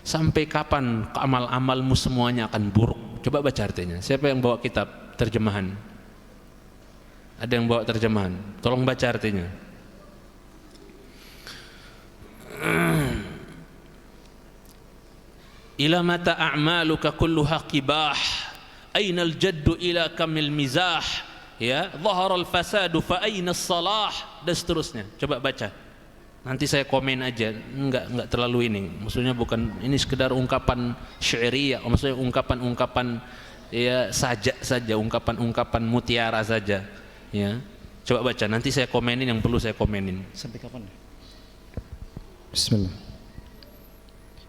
Sampai kapan amal-amalmu semuanya akan buruk? Coba baca artinya. Siapa yang bawa kitab terjemahan? Ada yang bawa terjemahan? Tolong baca artinya. Ila mata a'maluka kulluha qibah, ainal jaddu ila kamil mizah, ya, zaharal fasadu fa ainas salah, dan seterusnya. Coba baca. Nanti saya komen aja, enggak terlalu ini. Maksudnya bukan ini sekedar ungkapan syairiyah, maksudnya ungkapan-ungkapan ya sajak saja, ungkapan-ungkapan mutiara saja, ya. Coba baca, nanti saya komenin yang perlu saya komenin. Sampai kapan? Bismillah.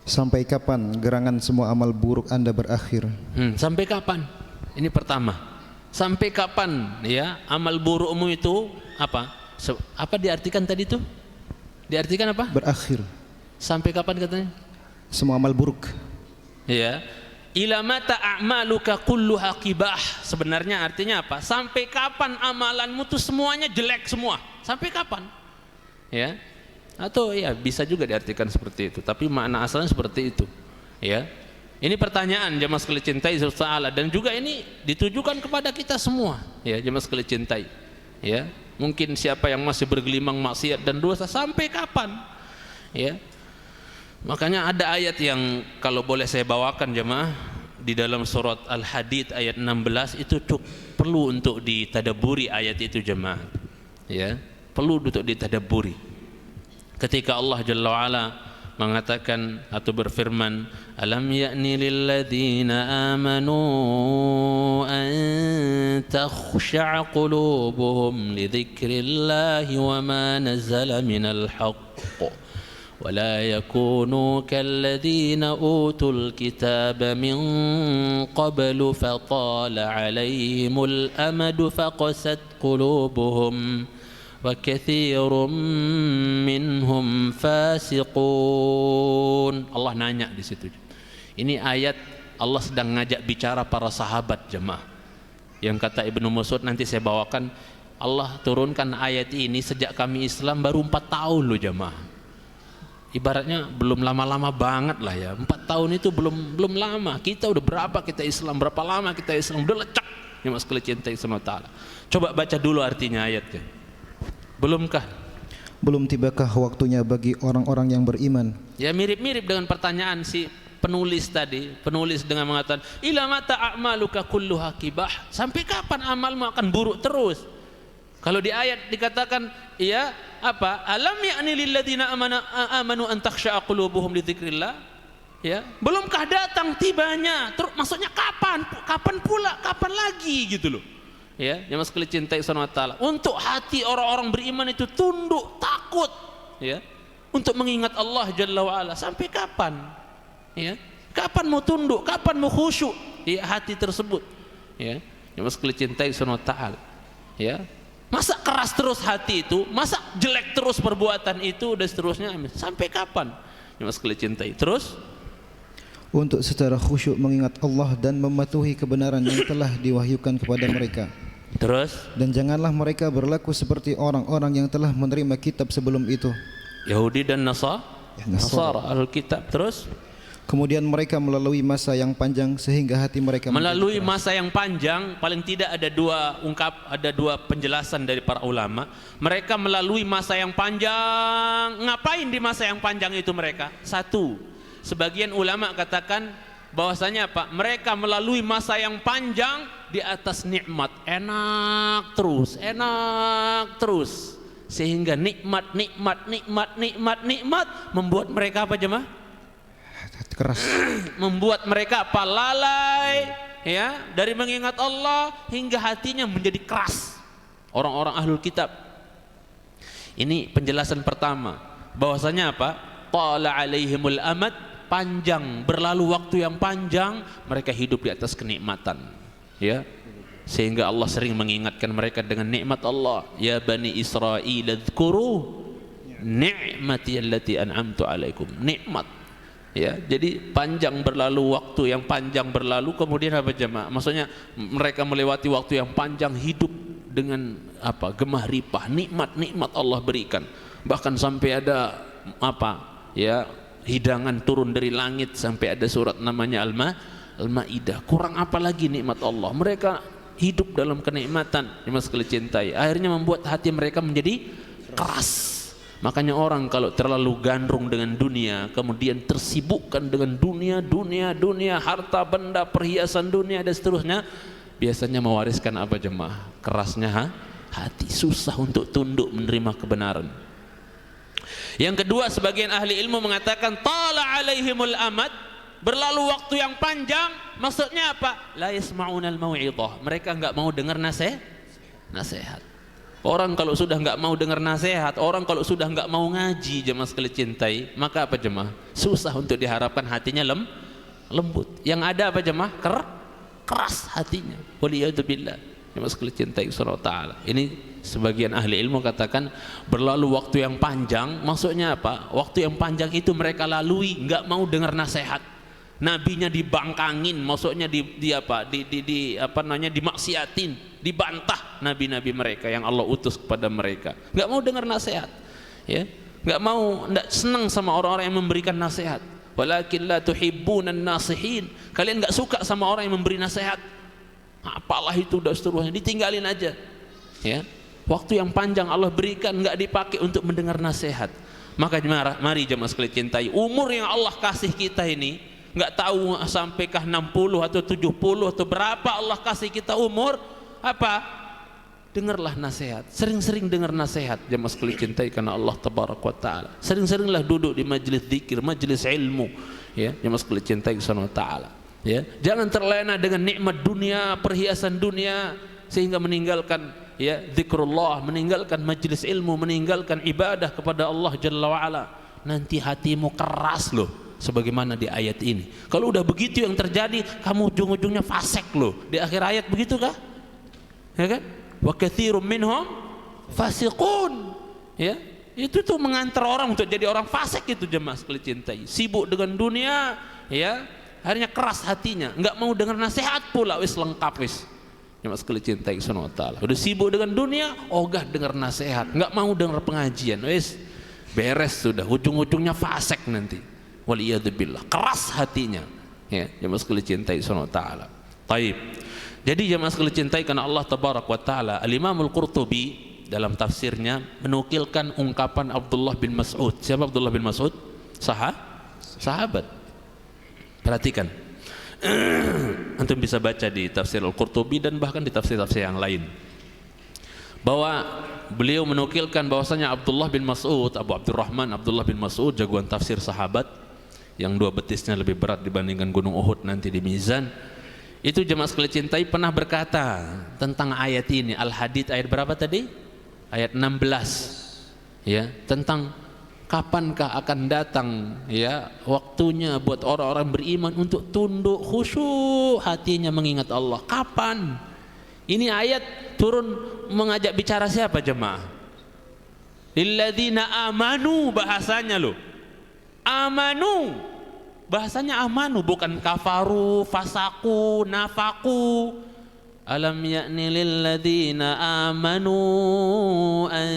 Sampai kapan gerangan semua amal buruk Anda berakhir? Sampai kapan? Ini pertama. Sampai kapan, ya, amal burukmu itu apa? Apa diartikan tadi itu? Diartikan apa? Berakhir. Sampai kapan katanya? Semua amal buruk. Ya. Ila mata a'maluka kulluha qibah. Sebenarnya artinya apa? Sampai kapan amalanmu tuh semuanya jelek semua? Sampai kapan? Ya. Atau ya bisa juga diartikan seperti itu, tapi makna asalnya seperti itu. Ya. Ini pertanyaan jemaah sekalian cintai Allah, dan juga ini ditujukan kepada kita semua, ya, jemaah sekalian cintai. Ya. Mungkin siapa yang masih bergelimang maksiat dan dosa, sampai kapan? Ya. Makanya ada ayat yang kalau boleh saya bawakan jemaah, di dalam surat Al-Hadid ayat 16 itu perlu untuk ditadabburi ayat itu jemaah. Ya, perlu untuk ditadabburi. Ketika Allah Jalla wa Ala mengatakan atau berfirman, alam ya'ni lilladzina amanu an takhsha'a qulubuhum li dzikrillahi wa ma nazala minal haqq wa la yakunu kalladzina utul kitaba min qablu fatala 'alaihimul amadu faqasat qulubuhum wa katsirun minhum fasiqun. Allah nanya di situ. Ini ayat Allah sedang ngajak bicara para sahabat jemaah. Yang kata Ibnu Mas'ud nanti saya bawakan, Allah turunkan ayat ini sejak kami Islam baru 4 tahun loh jemaah. Ibaratnya belum lama-lama banget lah ya. 4 tahun itu belum lama. Kita udah berapa kita Islam, berapa lama kita Islam, udah lecak. Ya Mas cintai sama Ta'ala. Coba baca dulu artinya ayatnya. Belumkah? Belum tibakah waktunya bagi orang-orang yang beriman? Ya mirip-mirip dengan pertanyaan si penulis tadi. Penulis dengan mengatakan, ila mata a'maluka kulluha kibah. Sampai kapan amalmu akan buruk terus? Kalau di ayat dikatakan, ya apa? Alam ya'ni lilladzina amanu an takhsha'a qulubuhum li dzikrillah. Ya, belumkah datang tibanya? Terus maksudnya kapan? Kapan pula? Kapan lagi gitu loh. Ya, yang Mas cintai sama Ta'ala. Untuk hati orang-orang beriman itu tunduk, takut, ya, untuk mengingat Allah Jalla wa Ala. Sampai kapan? Ya, kapan mau tunduk? Kapan mau khusyuk? Ya, hati tersebut. Ya, yang Mas cintai sama Ta'ala. Ya, masa keras terus hati itu? Masa jelek terus perbuatan itu? Dan seterusnya. Sampai kapan? Yang Mas cintai. Terus? Untuk secara khusyuk mengingat Allah dan mematuhi kebenaran yang telah diwahyukan kepada mereka. Terus? Dan janganlah mereka berlaku seperti orang-orang yang telah menerima kitab sebelum itu, Yahudi dan Nasara, Ahlul Kitab. Terus? Kemudian mereka melalui masa yang panjang sehingga hati mereka melalui masa yang panjang, paling tidak ada dua penjelasan dari para ulama. Mereka melalui masa yang panjang. Ngapain di masa yang panjang itu mereka? Satu, sebagian ulama katakan bahwasanya apa? Mereka melalui masa yang panjang di atas nikmat, enak terus, sehingga nikmat membuat mereka apa jemaah? keras. Membuat mereka apa? Lalai, ya, dari mengingat Allah hingga hatinya menjadi keras. Orang-orang ahlul kitab. Ini penjelasan pertama, bahwasanya apa? Tala alaihimul amad, panjang, berlalu waktu yang panjang, mereka hidup di atas kenikmatan, ya, sehingga Allah sering mengingatkan mereka dengan nikmat Allah. Ya bani Israil dzkuru ni'mati allati an'amtu alaikum. Nikmat, ya, jadi panjang berlalu, waktu yang panjang berlalu, kemudian apa jemaah? Maksudnya mereka melewati waktu yang panjang, hidup dengan apa? Gemah ripah, nikmat Allah berikan. Bahkan sampai ada apa? Ya, hidangan turun dari langit, sampai ada surat namanya Al-Maidah. Kurang apa lagi nikmat Allah? Mereka hidup dalam kenikmatan, yang sekali cintai. Akhirnya membuat hati mereka menjadi keras. Makanya orang kalau terlalu gandrung dengan dunia, kemudian tersibukkan dengan dunia, harta benda, perhiasan dunia dan seterusnya, biasanya mewariskan apa jemaah? Kerasnya hati, susah untuk tunduk menerima kebenaran. Yang kedua, sebagian ahli ilmu mengatakan tala alaihimul amad, berlalu waktu yang panjang, maksudnya apa? La yasma'unal mau'idhah, mereka enggak mau dengar nasihat. Orang kalau sudah enggak mau dengar nasihat, orang kalau sudah enggak mau ngaji, jemaah sekalian cintai, maka apa jemaah? Susah untuk diharapkan hatinya lembut. Yang ada apa jemaah? Keras hatinya. Waliyadzubillah. Jemaah sekalian cintai subhanahu wa ta'ala. Ini sebagian ahli ilmu katakan berlalu waktu yang panjang, maksudnya apa? Waktu yang panjang itu mereka lalui enggak mau dengar nasihat. Nabinya dibangkangin, maksudnya dimaksiatin, dibantah nabi-nabi mereka yang Allah utus kepada mereka. Enggak mau dengar nasihat, ya. Enggak mau, enggak senang sama orang-orang yang memberikan nasihat. Walakin la tuhibbunan nasihin. Kalian enggak suka sama orang yang memberi nasihat. Apalah itu dan seterusnya, ditinggalin aja. Ya. Waktu yang panjang Allah berikan enggak dipakai untuk mendengar nasihat. Maka mari jemaah sekalian cintai, umur yang Allah kasih kita ini, nggak tahu sampaikah 60 atau 70 atau berapa Allah kasih kita umur, apa? Dengarlah nasihat, sering-sering dengar nasihat jemaah sekalian cintai karena Allah tabaraka wa taala. Sering-seringlah duduk di majelis zikir, majelis ilmu, ya, jemaah sekalian cintai subhanahu wa taala. Ya, jangan terlena dengan nikmat dunia, perhiasan dunia sehingga meninggalkan ya zikrullah, meninggalkan majelis ilmu, meninggalkan ibadah kepada Allah Jalla wa ala. Nanti hatimu keras loh, sebagaimana di ayat ini. Kalau udah begitu yang terjadi, kamu ujung-ujungnya fasik loh. Di akhir ayat begitu kah? Ya kan? Wa katsirum minhum fasiqun. Ya, itu tuh mengantar orang untuk jadi orang fasik itu jemaah sekalian cintai. Sibuk dengan dunia, ya, akhirnya keras hatinya, enggak mau dengar nasihat pula, wis lengkap wis. Jemaah sekalian cintai subhanahu wa taala. Udah sibuk dengan dunia, ogah dengar nasihat, enggak mau dengar pengajian, wis beres sudah, ujung-ujungnya fasik nanti. Waliyadzubillah, keras hatinya. Ya, jemaah sekalian cintai subhanahu wa taala. Baik. Jadi jemaah sekalian cintai karena Allah tabaraka wa taala, Al-Imam Al-Qurtubi dalam tafsirnya menukilkan ungkapan Abdullah bin Mas'ud. Siapa Abdullah bin Mas'ud? Sahabat. Perhatikan. Antum bisa baca di tafsir Al-Qurtubi dan bahkan di tafsir-tafsir yang lain. Bahwa beliau menukilkan bahwasanya Abdullah bin Mas'ud, Abu Abdurrahman Abdullah bin Mas'ud, jagoan tafsir sahabat yang dua betisnya lebih berat dibandingkan gunung Uhud nanti di mizan. Itu jemaah sekalian cintai pernah berkata tentang ayat ini, Al-Hadid ayat berapa tadi? Ayat 16. Ya, tentang kapankah akan datang ya waktunya buat orang-orang beriman untuk tunduk khusyuk hatinya mengingat Allah. Kapan? Ini ayat turun mengajak bicara siapa jemaah? Lilladzina amanu, bahasanya loh. Amanu. Bahasanya amanu, bukan kafaru, fasaku, nafaku. Alam ya'ni lilladzina amanu an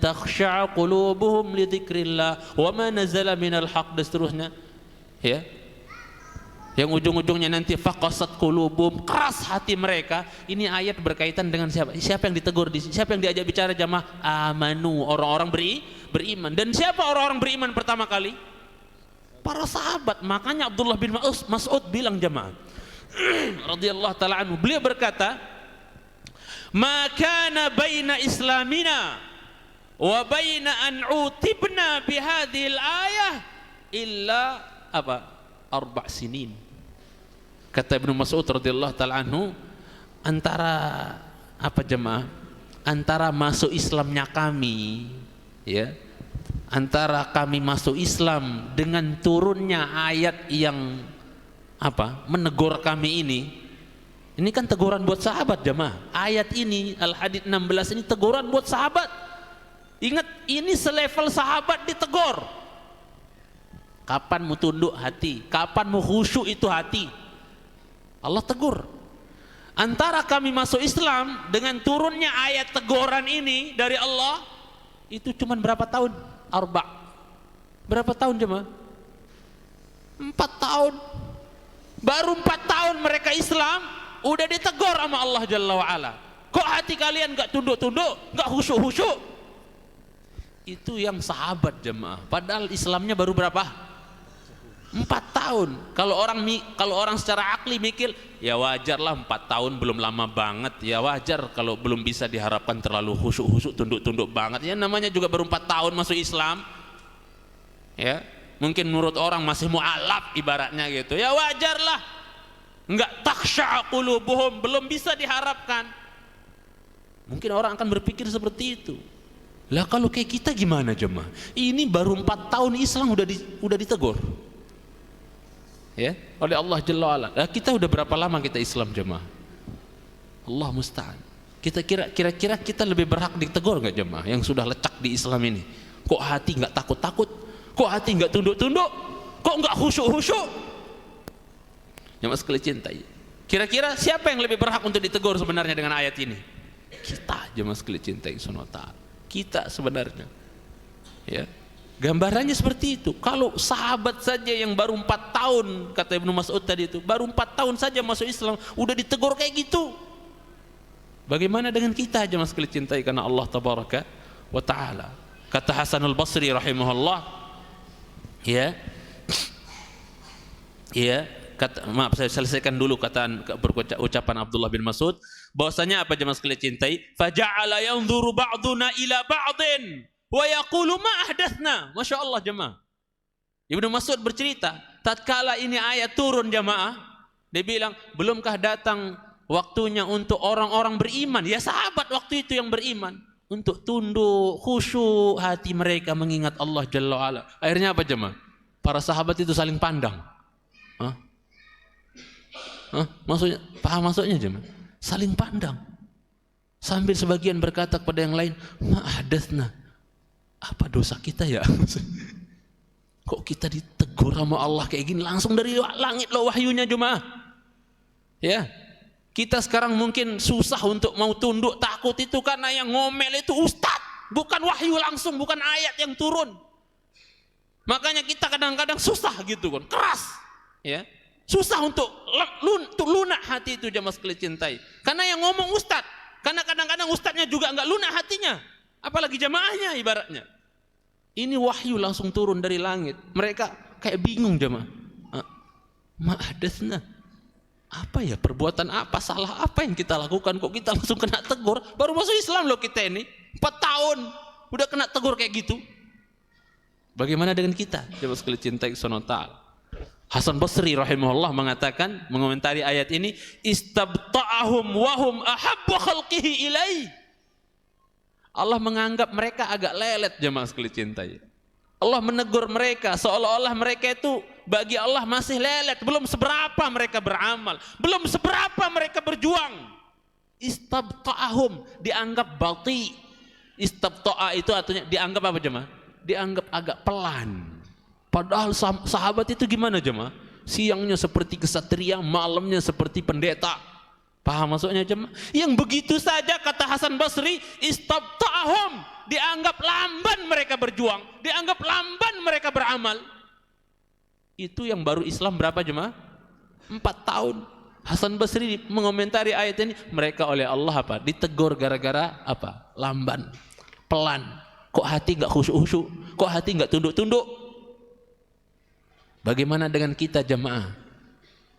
takhsha'a qulubuhum li dzikrillah wa ma nazala minal haqq, dan seterusnya. Ya. Yang ujung-ujungnya nanti faqasat qulubuhum, keras hati mereka. Ini ayat berkaitan dengan siapa? Siapa yang ditegur di sini? Siapa yang diajak bicara jamaah? Amanu, orang-orang beriman. Dan siapa orang-orang beriman pertama kali? Para sahabat. Makanya Abdullah bin Mas'ud bilang jamaah radhiyallahu taala anhu, beliau berkata, "Ma kana baina islamina wa baina an utibna bi hadhil ayah illa apa? 4 sinin." Kata Ibnu Mas'ud radhiyallahu taala anhu, antara apa jemaah? Antara masuk Islamnya kami, ya, antara kami masuk Islam dengan turunnya ayat yang apa? Menegur kami ini kan teguran buat sahabat jemaah. Ayat ini Al-Hadid 16 ini teguran buat sahabat. Ingat, ini selevel sahabat ditegur. Kapan mau tunduk hati? Kapan mau khusyuk itu hati? Allah tegur. Antara kami masuk Islam dengan turunnya ayat teguran ini dari Allah, itu cuma berapa tahun? Berapa tahun jemaah? 4 tahun. Baru 4 tahun mereka Islam udah ditegur sama Allah Jalla wa ala. Kok hati kalian gak tunduk-tunduk, gak khusyuk-khusyuk? Itu yang sahabat jemaah. Padahal Islamnya baru berapa? 4 tahun. Kalau orang secara akli mikir, ya wajarlah 4 tahun belum lama banget. Ya wajar kalau belum bisa diharapkan terlalu khusyuk-khusyuk, tunduk-tunduk banget. Ya namanya juga baru 4 tahun masuk Islam. Ya, mungkin menurut orang masih mu'alaf ibaratnya gitu. Ya wajarlah. Enggak takhsha'a qulubuhum, belum bisa diharapkan. Mungkin orang akan berpikir seperti itu. Lah kalau kayak kita gimana jemaah? Ini baru 4 tahun Islam udah ditegur. Ya, oleh Allah Jalla wa'ala. Kita udah berapa lama kita Islam jemaah? Allah musta'an. Kira-kira kita lebih berhak ditegur nggak jemaah yang sudah lecak di Islam ini? Kok hati nggak takut-takut? Kok hati nggak tunduk-tunduk? Kok nggak khusyuk-khusyuk? Jemaah sekalian cintai. Kira-kira siapa yang lebih berhak untuk ditegur sebenarnya dengan ayat ini? Kita, jemaah sekalian cintai subhanahu wa ta'ala. Kita sebenarnya. Ya. Gambarannya seperti itu. Kalau sahabat saja yang baru 4 tahun, kata Ibnu Mas'ud tadi itu, baru 4 tahun saja masuk Islam udah ditegur kayak gitu. Bagaimana dengan kita jemaah sekalian cintai karena Allah tabaraka wa taala. Kata Hasan al-Basri rahimahullah, ya, Ya, maaf saya selesaikan dulu ucapan Abdullah bin Mas'ud bahwasanya apa jemaah sekalian cintai, faja'ala yanzuru ba'duna ila ba'din wa yaqulu ma ahdatsna. Masya Allah jemaah. Ibnu Mas'ud bercerita, tatkala ini ayat turun jemaah, dia bilang, belumkah datang waktunya untuk orang-orang beriman, ya sahabat waktu itu yang beriman, untuk tunduk, khusyuk hati mereka mengingat Allah Jalla wa'ala. Akhirnya apa jemaah? Para sahabat itu saling pandang. Maksudnya, paham maksudnya jemaah? Saling pandang. Sambil sebagian berkata kepada yang lain, ma'adatsna. Apa dosa kita ya? Kok kita ditegur sama Allah kayak gini langsung dari langit loh wahyunya jemaah. Ya. Kita sekarang mungkin susah untuk mau tunduk, takut itu karena yang ngomel itu ustadz, bukan wahyu langsung, bukan ayat yang turun. Makanya kita kadang-kadang susah gitu kan, keras. Ya. Susah untuk lunak hati itu jemaah sekalian cintai. Karena yang ngomong ustadz, karena kadang-kadang ustadznya juga enggak lunak hatinya. Apalagi jemaahnya ibaratnya. Ini wahyu langsung turun dari langit. Mereka kayak bingung jemaah. Ma'adatsna. Apa ya, perbuatan apa, salah apa yang kita lakukan kok kita langsung kena tegur? Baru masuk Islam loh kita ini. 4 tahun udah kena tegur kayak gitu. Bagaimana dengan kita? Jemaah sekalian cintai subhanahu. Hasan Basri rahimahullah mengatakan, mengomentari ayat ini, istabta'ahum wahum ahabbu khalqihi ilai. Allah menganggap mereka agak lelet jemaah sekalian cintai. Allah menegur mereka seolah-olah mereka itu bagi Allah masih lelet, belum seberapa mereka beramal, belum seberapa mereka berjuang. Istabta'ahum dianggap bati. Istabta'a itu artinya dianggap apa jemaah? Dianggap agak pelan. Padahal sahabat itu gimana jemaah? Siangnya seperti kesatria, malamnya seperti pendeta. Paham maksudnya jemaah? Yang begitu saja kata Hasan Basri, istabta'ahum, dianggap lamban mereka berjuang, dianggap lamban mereka beramal. Itu yang baru Islam berapa jemaah? 4 tahun. Hasan Basri mengomentari ayat ini, mereka oleh Allah apa? Ditegur gara-gara apa? Lamban, pelan. Kok hati enggak khusyuk-khusyuk? Kok hati enggak tunduk-tunduk? Bagaimana dengan kita jemaah?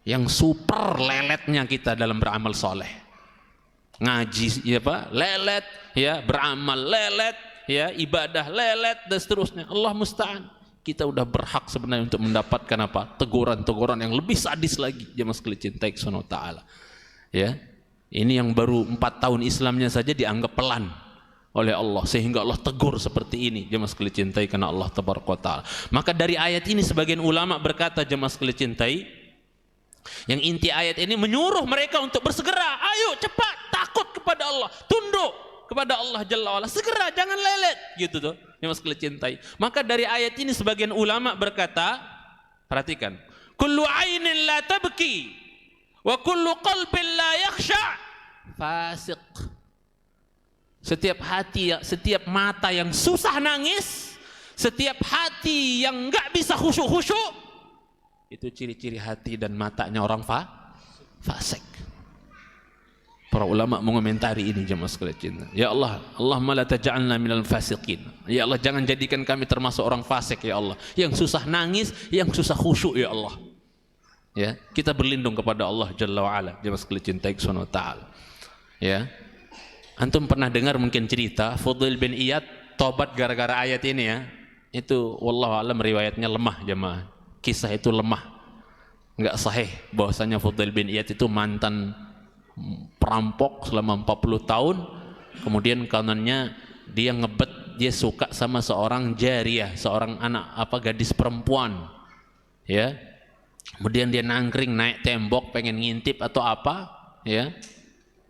Yang super leletnya kita dalam beramal soleh, ngaji ya Pak, lelet ya, beramal lelet ya, ibadah lelet dan seterusnya. Allah musta'an. Kita udah berhak sebenarnya untuk mendapatkan apa? Teguran-teguran yang lebih sadis lagi jemaah sekalian cintai subhanahu wa ta'ala. Ya, ini yang baru 4 tahun Islamnya saja dianggap pelan oleh Allah sehingga Allah tegur seperti ini jemaah sekalian cintai karena Allah tabaraka wa ta'ala. Maka dari ayat ini sebagian ulama berkata jemaah sekalian cintai, yang inti ayat ini menyuruh mereka untuk bersegera, ayo cepat, takut kepada Allah, tunduk kepada Allah Jalla wa'ala, segera, jangan lelet gitu tuh yang sekalian cintai. Maka dari ayat ini sebagian ulama berkata, perhatikan, kullu ainin la tabki wa kullu qalbin la yakhsha fasiq. Setiap hati, setiap mata yang susah nangis, setiap hati yang enggak bisa khusyuk-khusyuk, itu ciri-ciri hati dan matanya orang fasik. Para ulama mengomentari ini jemaah sekalian cinta. Ya Allah, Allahumma la taj'alna minal fasiqin. Ya Allah, jangan jadikan kami termasuk orang fasik ya Allah, yang susah nangis, yang susah khusyuk ya Allah. Ya, kita berlindung kepada Allah Jalla wa ala jemaah sekalian cinta subhanahu wa ta'ala. Ya. Antum pernah dengar mungkin cerita Fudail bin Iyad tobat gara-gara ayat ini ya. Itu wallahu alam riwayatnya lemah jemaah. Kisah itu lemah, enggak sahih bahwasanya Fudail bin Iyad itu mantan perampok selama 40 tahun. Kemudian kanannya dia ngebet, dia suka sama seorang jariyah, seorang anak gadis perempuan. Ya. Kemudian dia nangkring naik tembok pengen ngintip atau apa, ya.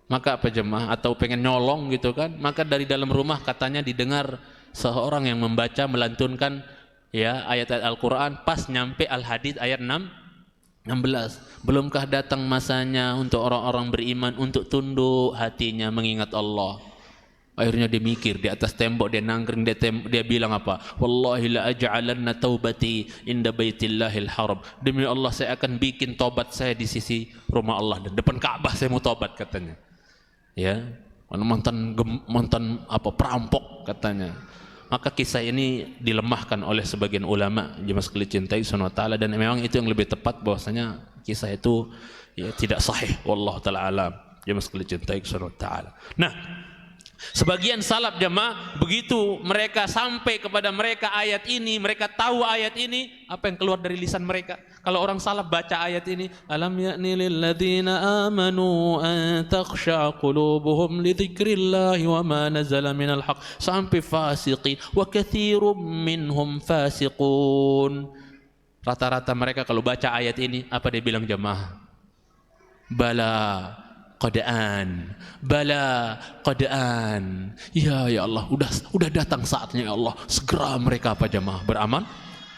Maka apa jemaah, atau pengen nyolong gitu kan. Maka dari dalam rumah katanya didengar seorang yang membaca melantunkan ya ayat-ayat Al-Quran, pas nyampe Al-Hadid ayat 16. Belumkah datang masanya untuk orang-orang beriman untuk tunduk hatinya mengingat Allah. Akhirnya dia mikir di atas tembok, dia nangkring, dia bilang apa? Wallahi la aj'alanna taubati inda baitillahil haram. Demi Allah saya akan bikin tobat saya di sisi rumah Allah dan depan Ka'bah saya mau tobat katanya. Ya, mantan perampok katanya. Maka kisah ini dilemahkan oleh sebagian ulama jemaah sekalian cintai Subhanahu wa taala, dan memang itu yang lebih tepat, bahwasanya kisah itu ya tidak sahih, wallahu taala alam, jemaah sekalian cintai Subhanahu wa taala. Nah, sebagian salaf jemaah begitu mereka sampai kepada mereka ayat ini, mereka tahu ayat ini, apa yang keluar dari lisan mereka? Kalau orang salaf baca ayat ini, alam ya'ni lil ladzina amanu an takhsha qulubuhum li dzikrillahi wa ma nazala minal haq, sampai fasiqin wa katsirum minhum fasiqun. Rata-rata mereka kalau baca ayat ini, apa dia bilang jemaah? Bala qad'an, bala qad'an. Ya Allah, udah datang saatnya ya Allah. Segera mereka apa jemaah? Beramal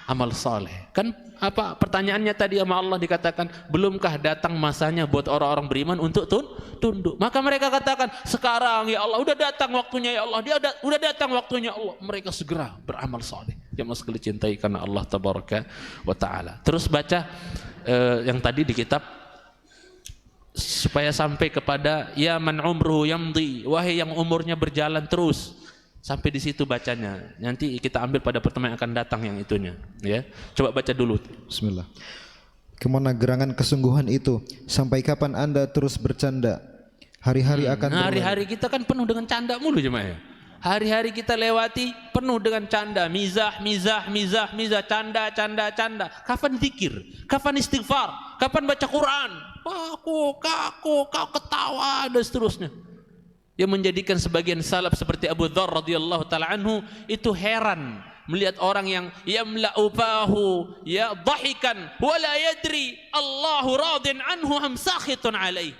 amal saleh. Kan apa pertanyaannya tadi sama Allah dikatakan, belumkah datang masanya buat orang-orang beriman untuk tunduk? Maka mereka katakan, sekarang ya Allah, udah datang waktunya ya Allah. Udah datang waktunya ya Allah. Mereka segera beramal saleh. Jemaah sekalian cintai karena Allah tabaraka wa taala. Terus baca yang tadi di kitab, supaya sampai kepada ya man umruhu yamdi, wahai yang umurnya berjalan terus, sampai di situ bacanya. Nanti kita ambil pada pertemuan yang akan datang yang itunya, ya. Coba baca dulu. Bismillah. Kemana gerangan kesungguhan itu? Sampai kapan Anda terus bercanda? Hari-hari akan hari-hari kita kan penuh dengan canda mulu jemaah ya. Hari-hari kita lewati penuh dengan canda, mizah, canda. Kapan zikir? Kapan istighfar? Kapan baca Quran? Kau ketawa dan seterusnya. Yang menjadikan sebagian salaf seperti Abu Dzar radhiyallahu taala anhu itu heran melihat orang yang yamla'u fahu ya dhahikan wala yadri Allahu radin anhu am sakhitun alaihi.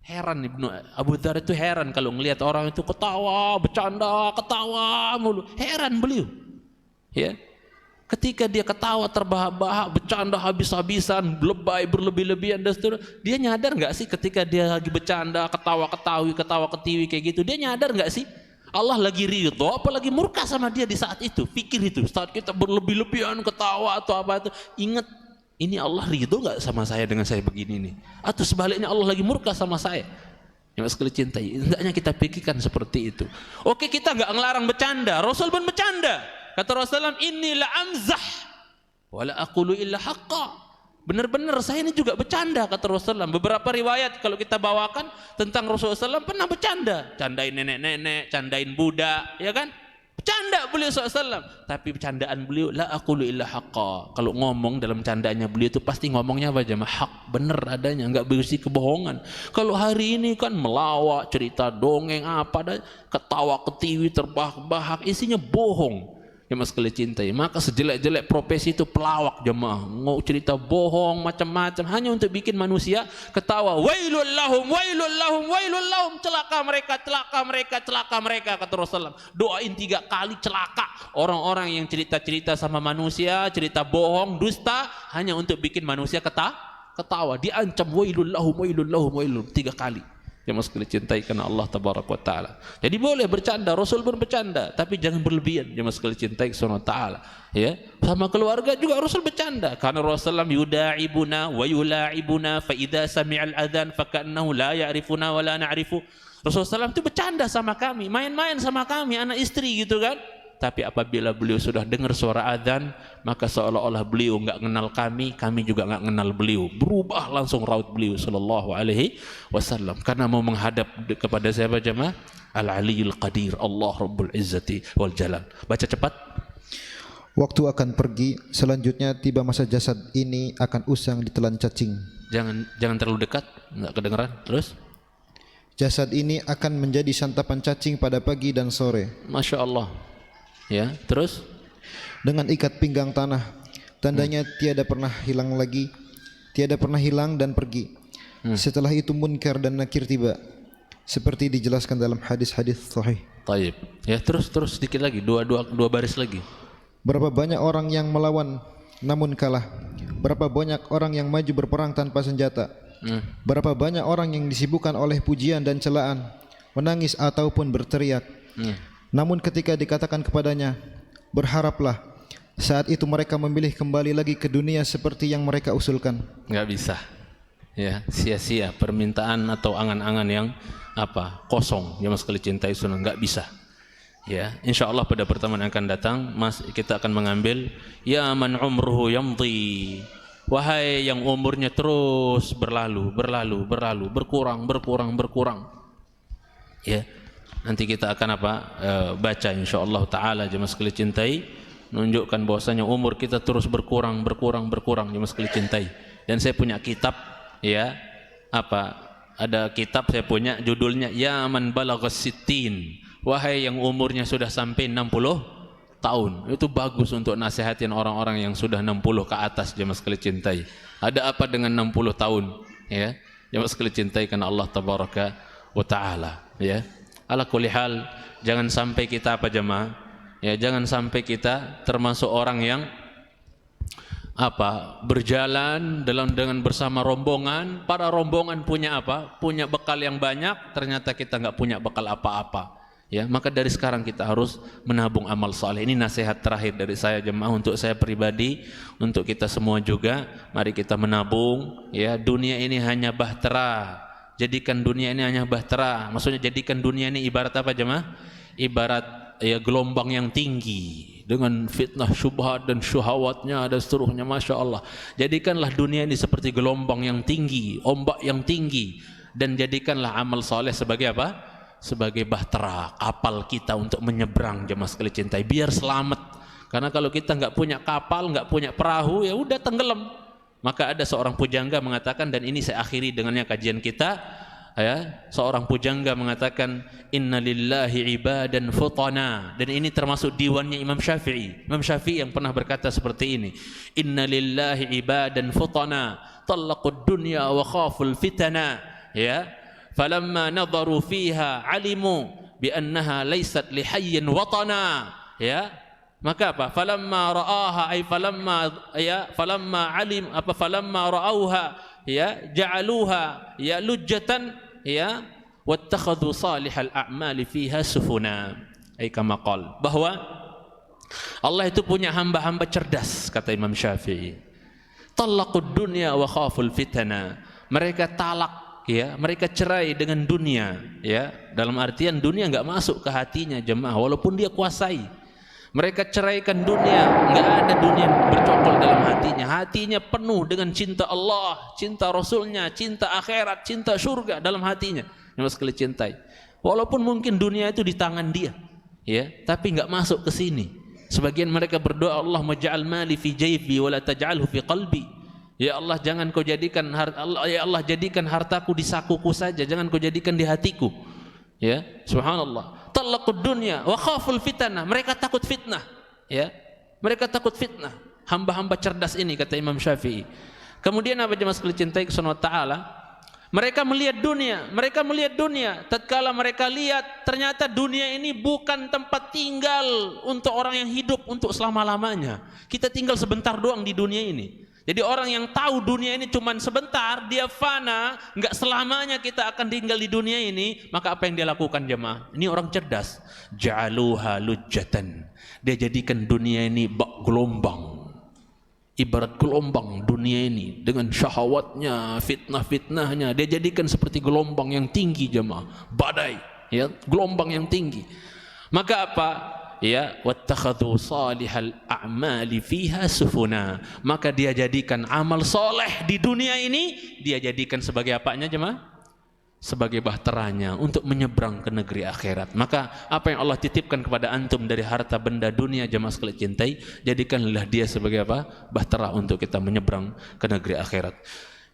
Heran Abu Dzar itu heran kalau melihat orang itu ketawa, bercanda, ketawa mulu. Heran beliau. Ya. Ketika dia ketawa terbahak-bahak, bercanda habis-habisan, lebay berlebih-lebihan dan seterusnya, dia nyadar nggak sih ketika dia lagi bercanda, ketawa-ketiwi kayak gitu, dia nyadar nggak sih Allah lagi ridho apa lagi murka sama dia di saat itu? Pikir itu, saat kita berlebih-lebihan ketawa atau apa itu, ingat ini Allah ridho nggak sama saya dengan saya begini nih? Atau sebaliknya Allah lagi murka sama saya? Yang sekali cintai, hendaknya kita pikirkan seperti itu. Oke, kita nggak ngelarang bercanda, Rasul pun bercanda. Kata Rasulullah, inni la amzah wa la aqulu illa haqqa. Benar-benar saya ini juga bercanda, kata Rasulullah. Beberapa riwayat kalau kita bawakan tentang Rasulullah SAW pernah bercanda, candain nenek-nenek, candain budak, ya kan? Bercanda beliau SAW. Tapi bercandaan beliau la aqulu illa haqqa. Kalau ngomong dalam candaannya beliau itu pasti ngomongnya apa aja? Hak, benar adanya, enggak berisi kebohongan. Kalau hari ini kan melawak, cerita dongeng apa, ketawa ketiwi terbahak-bahak, isinya bohong. Ya mas sekali cintai, maka sejelek-jelek profesi itu pelawak jemaah, mau cerita bohong macam-macam hanya untuk bikin manusia ketawa. Wailul lahum, celaka mereka, kata Rasulullah. Doain 3 kali celaka orang-orang yang cerita-cerita sama manusia, cerita bohong, dusta hanya untuk bikin manusia ketawa. Diancam wailul lahum 3 kali. Yang mas sekali cintai karena Allah tabaraka wa ta'ala. Jadi boleh bercanda, Rasul pun bercanda, tapi jangan berlebihan. Yang mas sekali cintai subhanahu wa ta'ala, ya. Sama keluarga juga Rasul bercanda, karena Rasulullah yuda'ibuna wa yula'ibuna fa idza sami'al adzan fa ka'annahu la ya'rifuna wa la na'rifu. Rasulullah itu bercanda sama kami, main-main sama kami, anak istri gitu kan. Tapi apabila beliau sudah dengar suara adzan, maka seolah-olah beliau enggak kenal kami juga enggak kenal beliau. Berubah langsung raut beliau sallallahu alaihi wasallam, karena mau menghadap kepada siapa jemaah? Al-Aliyyul Qadir, Allah Rabbul Izzati wal Jalal. Baca cepat. Waktu akan pergi, selanjutnya tiba masa jasad ini akan usang ditelan cacing. Jangan terlalu dekat, enggak kedengeran. Terus? Jasad ini akan menjadi santapan cacing pada pagi dan sore. Masya Allah. Ya, terus dengan ikat pinggang tanah, tandanya tiada pernah hilang dan pergi. Setelah itu munkar dan nakir tiba, seperti dijelaskan dalam hadis-hadis sahih. Taib. Ya, terus sedikit lagi, dua baris lagi. Berapa banyak orang yang melawan namun kalah. Berapa banyak orang yang maju berperang tanpa senjata. Berapa banyak orang yang disibukkan oleh pujian dan celaan, menangis ataupun berteriak. Namun ketika dikatakan kepadanya, berharaplah, saat itu mereka memilih kembali lagi ke dunia seperti yang mereka usulkan. Enggak bisa. Ya, sia-sia permintaan atau angan-angan yang kosong. Ya mas sekali cintai sunnah, enggak bisa. Ya, insyaallah pada pertemuan yang akan datang kita akan mengambil ya man umruhu yamdi. Wahai yang umurnya terus berlalu, berkurang. Ya. Nanti kita akan baca insyaallah taala jemaah sekalian cintai, menunjukkan bahwasanya umur kita terus berkurang jemaah sekalian cintai. Dan saya punya kitab, ya. Ada kitab saya punya judulnya Ya man balagha sittin. Wahai yang umurnya sudah sampai 60 tahun. Itu bagus untuk nasihatin orang-orang yang sudah 60 ke atas jemaah sekalian cintai. Ada apa dengan 60 tahun? Ya. Jemaah sekalian cintai karena Allah tabaraka wa taala, ya. Ala kulli hal, jangan sampai kita jemaah? Ya, jangan sampai kita termasuk orang yang berjalan dengan bersama rombongan, para rombongan punya punya bekal yang banyak, ternyata kita nggak punya bekal apa-apa. Ya, maka dari sekarang kita harus menabung amal saleh. Ini nasihat terakhir dari saya jemaah, untuk saya pribadi, untuk kita semua juga. Mari kita menabung. Ya, dunia ini hanya bahtera. Jadikan dunia ini hanya bahtera. Maksudnya jadikan dunia ini ibarat apa jemaah? Ibarat gelombang yang tinggi dengan fitnah, syubhat dan syahwatnya dan seterusnya. Masya Allah. Jadikanlah dunia ini seperti gelombang yang tinggi, ombak yang tinggi, dan jadikanlah amal saleh sebagai sebagai bahtera, kapal kita untuk menyeberang jemaah sekalian cintai, biar selamat. Karena kalau kita nggak punya kapal, nggak punya perahu, ya udah tenggelam. Maka ada seorang pujangga mengatakan, dan ini saya akhiri dengannya kajian kita, ya, seorang pujangga mengatakan, inna lillahi ibadan futana, dan ini termasuk diwannya Imam Syafi'i. Imam Syafi'i yang pernah berkata seperti ini, inna lillahi ibadan futana talaqud dunya wa khaful fitana, ya. Falamma nadharu fiha alimu bi annaha laysat li hayyin watana, ya. Maka falamma ra'aha ay falamma alim falamma ra'auha ya ja'aluha ya lujjatan ya wattakhadhu salihal a'mali fiha sufuna, ay kama qala, bahwa Allah itu punya hamba-hamba cerdas, kata Imam Syafi'i. Talaqud dunya wa khaful fitana, mereka talak, ya, mereka cerai dengan dunia, ya, dalam artian dunia nggak masuk ke hatinya jemaah, walaupun dia kuasai. Mereka ceraikan dunia, nggak ada dunia bercokol dalam hatinya. Hatinya penuh dengan cinta Allah, cinta Rasulnya, cinta akhirat, cinta surga dalam hatinya. Yang sekali cintai. Walaupun mungkin dunia itu di tangan dia, ya, tapi nggak masuk ke sini. Sebagian mereka berdoa, Allah maj'al mali fi jaybi wa la taj'alhu fi qalbi. Ya Allah, jangan kau jadikan jadikan hartaku di sakuku saja, jangan kau jadikan di hatiku. Ya, subhanallah. Talaqud dunya wa khaful fitnah, mereka takut fitnah, ya. Mereka takut fitnah. Hamba-hamba cerdas ini, kata Imam Syafi'i. Kemudian apa jemaah sekalian cintai Subhanahu wa taala? Mereka melihat dunia, tatkala mereka lihat ternyata dunia ini bukan tempat tinggal untuk orang yang hidup untuk selama-lamanya. Kita tinggal sebentar doang di dunia ini. Jadi orang yang tahu dunia ini cuma sebentar, dia fana, enggak selamanya kita akan tinggal di dunia ini, maka apa yang dia lakukan jemaah? Ini orang cerdas. Ja'aluha lujjatan. Dia jadikan dunia ini bak gelombang. Ibarat gelombang dunia ini dengan syahwatnya, fitnah-fitnahnya, dia jadikan seperti gelombang yang tinggi jemaah, badai, ya, gelombang yang tinggi. Maka apa? Ya, wattakhadhu salihal a'mali fiha sufuna, maka dia jadikan amal soleh di dunia ini, dia jadikan sebagai apanya jemaah? Sebagai bahteranya untuk menyeberang ke negeri akhirat. Maka apa yang Allah titipkan kepada antum dari harta benda dunia jemaah sekalian cintai, jadikanlah dia sebagai bahtera untuk kita menyeberang ke negeri akhirat.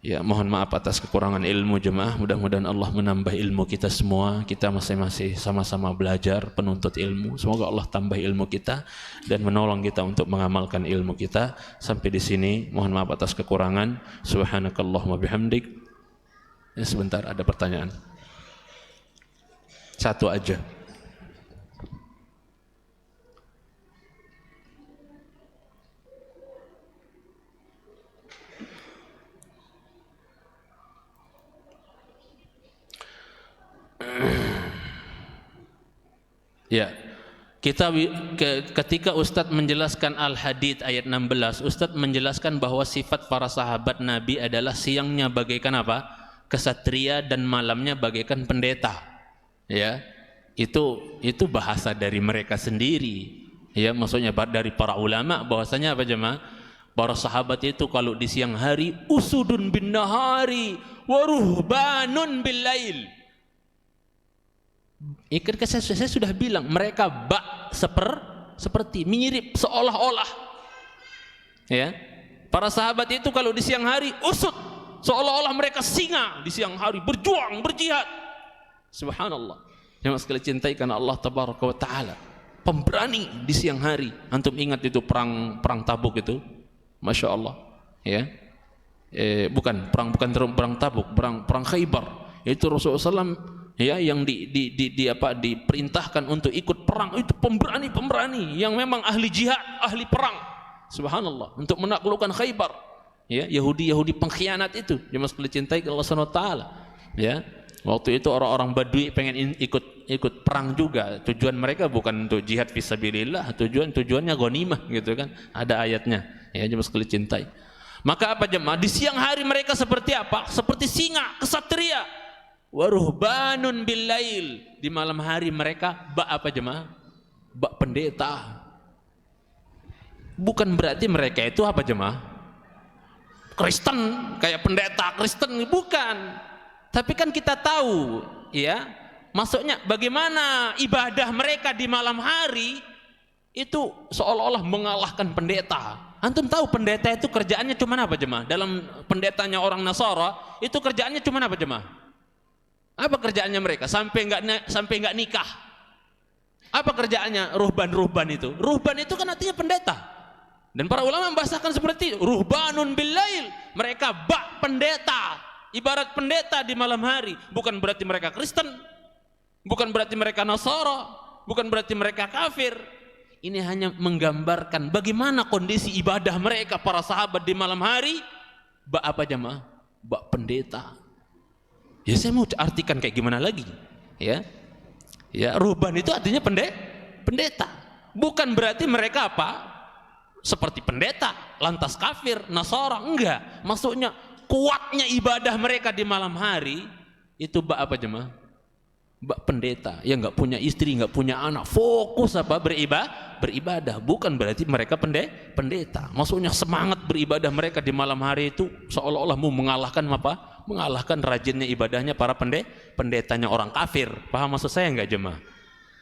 Ya, mohon maaf atas kekurangan ilmu jemaah. Mudah-mudahan Allah menambah ilmu kita semua. Kita masing-masing sama-sama belajar, penuntut ilmu. Semoga Allah tambah ilmu kita dan menolong kita untuk mengamalkan ilmu kita. Sampai di sini, mohon maaf atas kekurangan. Subhanakallahumma bihamdik. Ya, sebentar, ada pertanyaan. Satu aja. Ya, ketika Ustadz menjelaskan Al-Hadid ayat 16, Ustadz menjelaskan bahwa sifat para sahabat Nabi adalah siangnya bagaikan apa? Kesatria dan malamnya bagaikan pendeta. Ya, Itu bahasa dari mereka sendiri. Ya, maksudnya dari para ulama bahwasanya apa jemaah? Para sahabat itu kalau di siang hari usudun bin nahari wa ruhbanun bil lail. Ikan saya sudah bilang mereka seperti mirip seolah-olah. Ya. Para sahabat itu kalau di siang hari usud, seolah-olah mereka singa di siang hari berjuang, berjihad. Subhanallah. Yang sekali cintai karena Allah tabaraka wa taala. Pemberani di siang hari. Antum ingat itu perang Tabuk itu? Masya Allah, ya, bukan perang Tabuk, perang Khaybar. Itu Rasulullah SAW, ya, yang diperintahkan untuk ikut perang. Itu pemberani yang memang ahli jihad, ahli perang. Subhanallah, untuk menaklukkan Khaybar. Ya, Yahudi pengkhianat itu, yang masih dicintai Allah Subhanahu Wa Taala. Ya, waktu itu orang-orang Badui pengen ikut perang juga. Tujuan mereka bukan untuk jihad fisabilillah, tujuannya ghanimah gitu kan. Ada ayatnya. Ya, jemaah sekalian cintai. Maka apa jemaah? Di siang hari mereka seperti apa? Seperti singa, kesatria. Waruhbanun bil lail. Di malam hari mereka apa jemaah? Pendeta. Bukan berarti mereka itu apa jemaah? Kristen, kayak pendeta Kristen, bukan. Tapi kan kita tahu, ya, maksudnya bagaimana ibadah mereka di malam hari itu seolah-olah mengalahkan pendeta. Antum tahu pendeta itu kerjaannya cuma apa jemaah? Dalam pendetanya orang Nasara itu kerjaannya cuma apa jemaah? Apa kerjaannya mereka? Sampai enggak nikah. Apa kerjaannya ruhban itu? Ruhban itu kan artinya pendeta. Dan para ulama membahasakan seperti ruhbanun bil lail. Mereka pendeta. Ibarat pendeta di malam hari. Bukan berarti mereka Kristen. Bukan berarti mereka Nasara. Bukan berarti mereka kafir. Ini hanya menggambarkan bagaimana kondisi ibadah mereka para sahabat di malam hari. Apa jemaah? Pendeta. Ya, saya mau artikan kayak gimana lagi? Ya, ruhban itu artinya pendeta. Bukan berarti mereka apa? Seperti pendeta, lantas kafir, Nasara, enggak. Maksudnya kuatnya ibadah mereka di malam hari itu apa jemaah? Pendeta yang nggak punya istri, nggak punya anak, fokus apa? Beribadah. Bukan berarti mereka pendeta. Maksudnya semangat beribadah mereka di malam hari itu seolah-olah mau mengalahkan apa? Mengalahkan rajinnya ibadahnya para pendetanya orang kafir. Paham maksud saya nggak jemaah?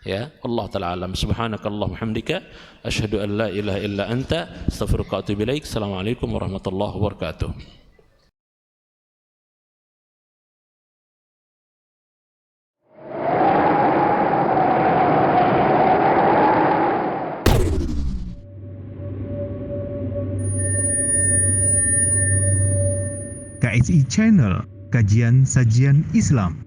Ya, Allah Ta'ala alam. Subhanakallahumma hamdika asyhadu an la ilaha illa anta astaghfiruka wa atubu ilaik. Assalamualaikum warahmatullahi wabarakatuh. KSI Channel, kajian sajian Islam.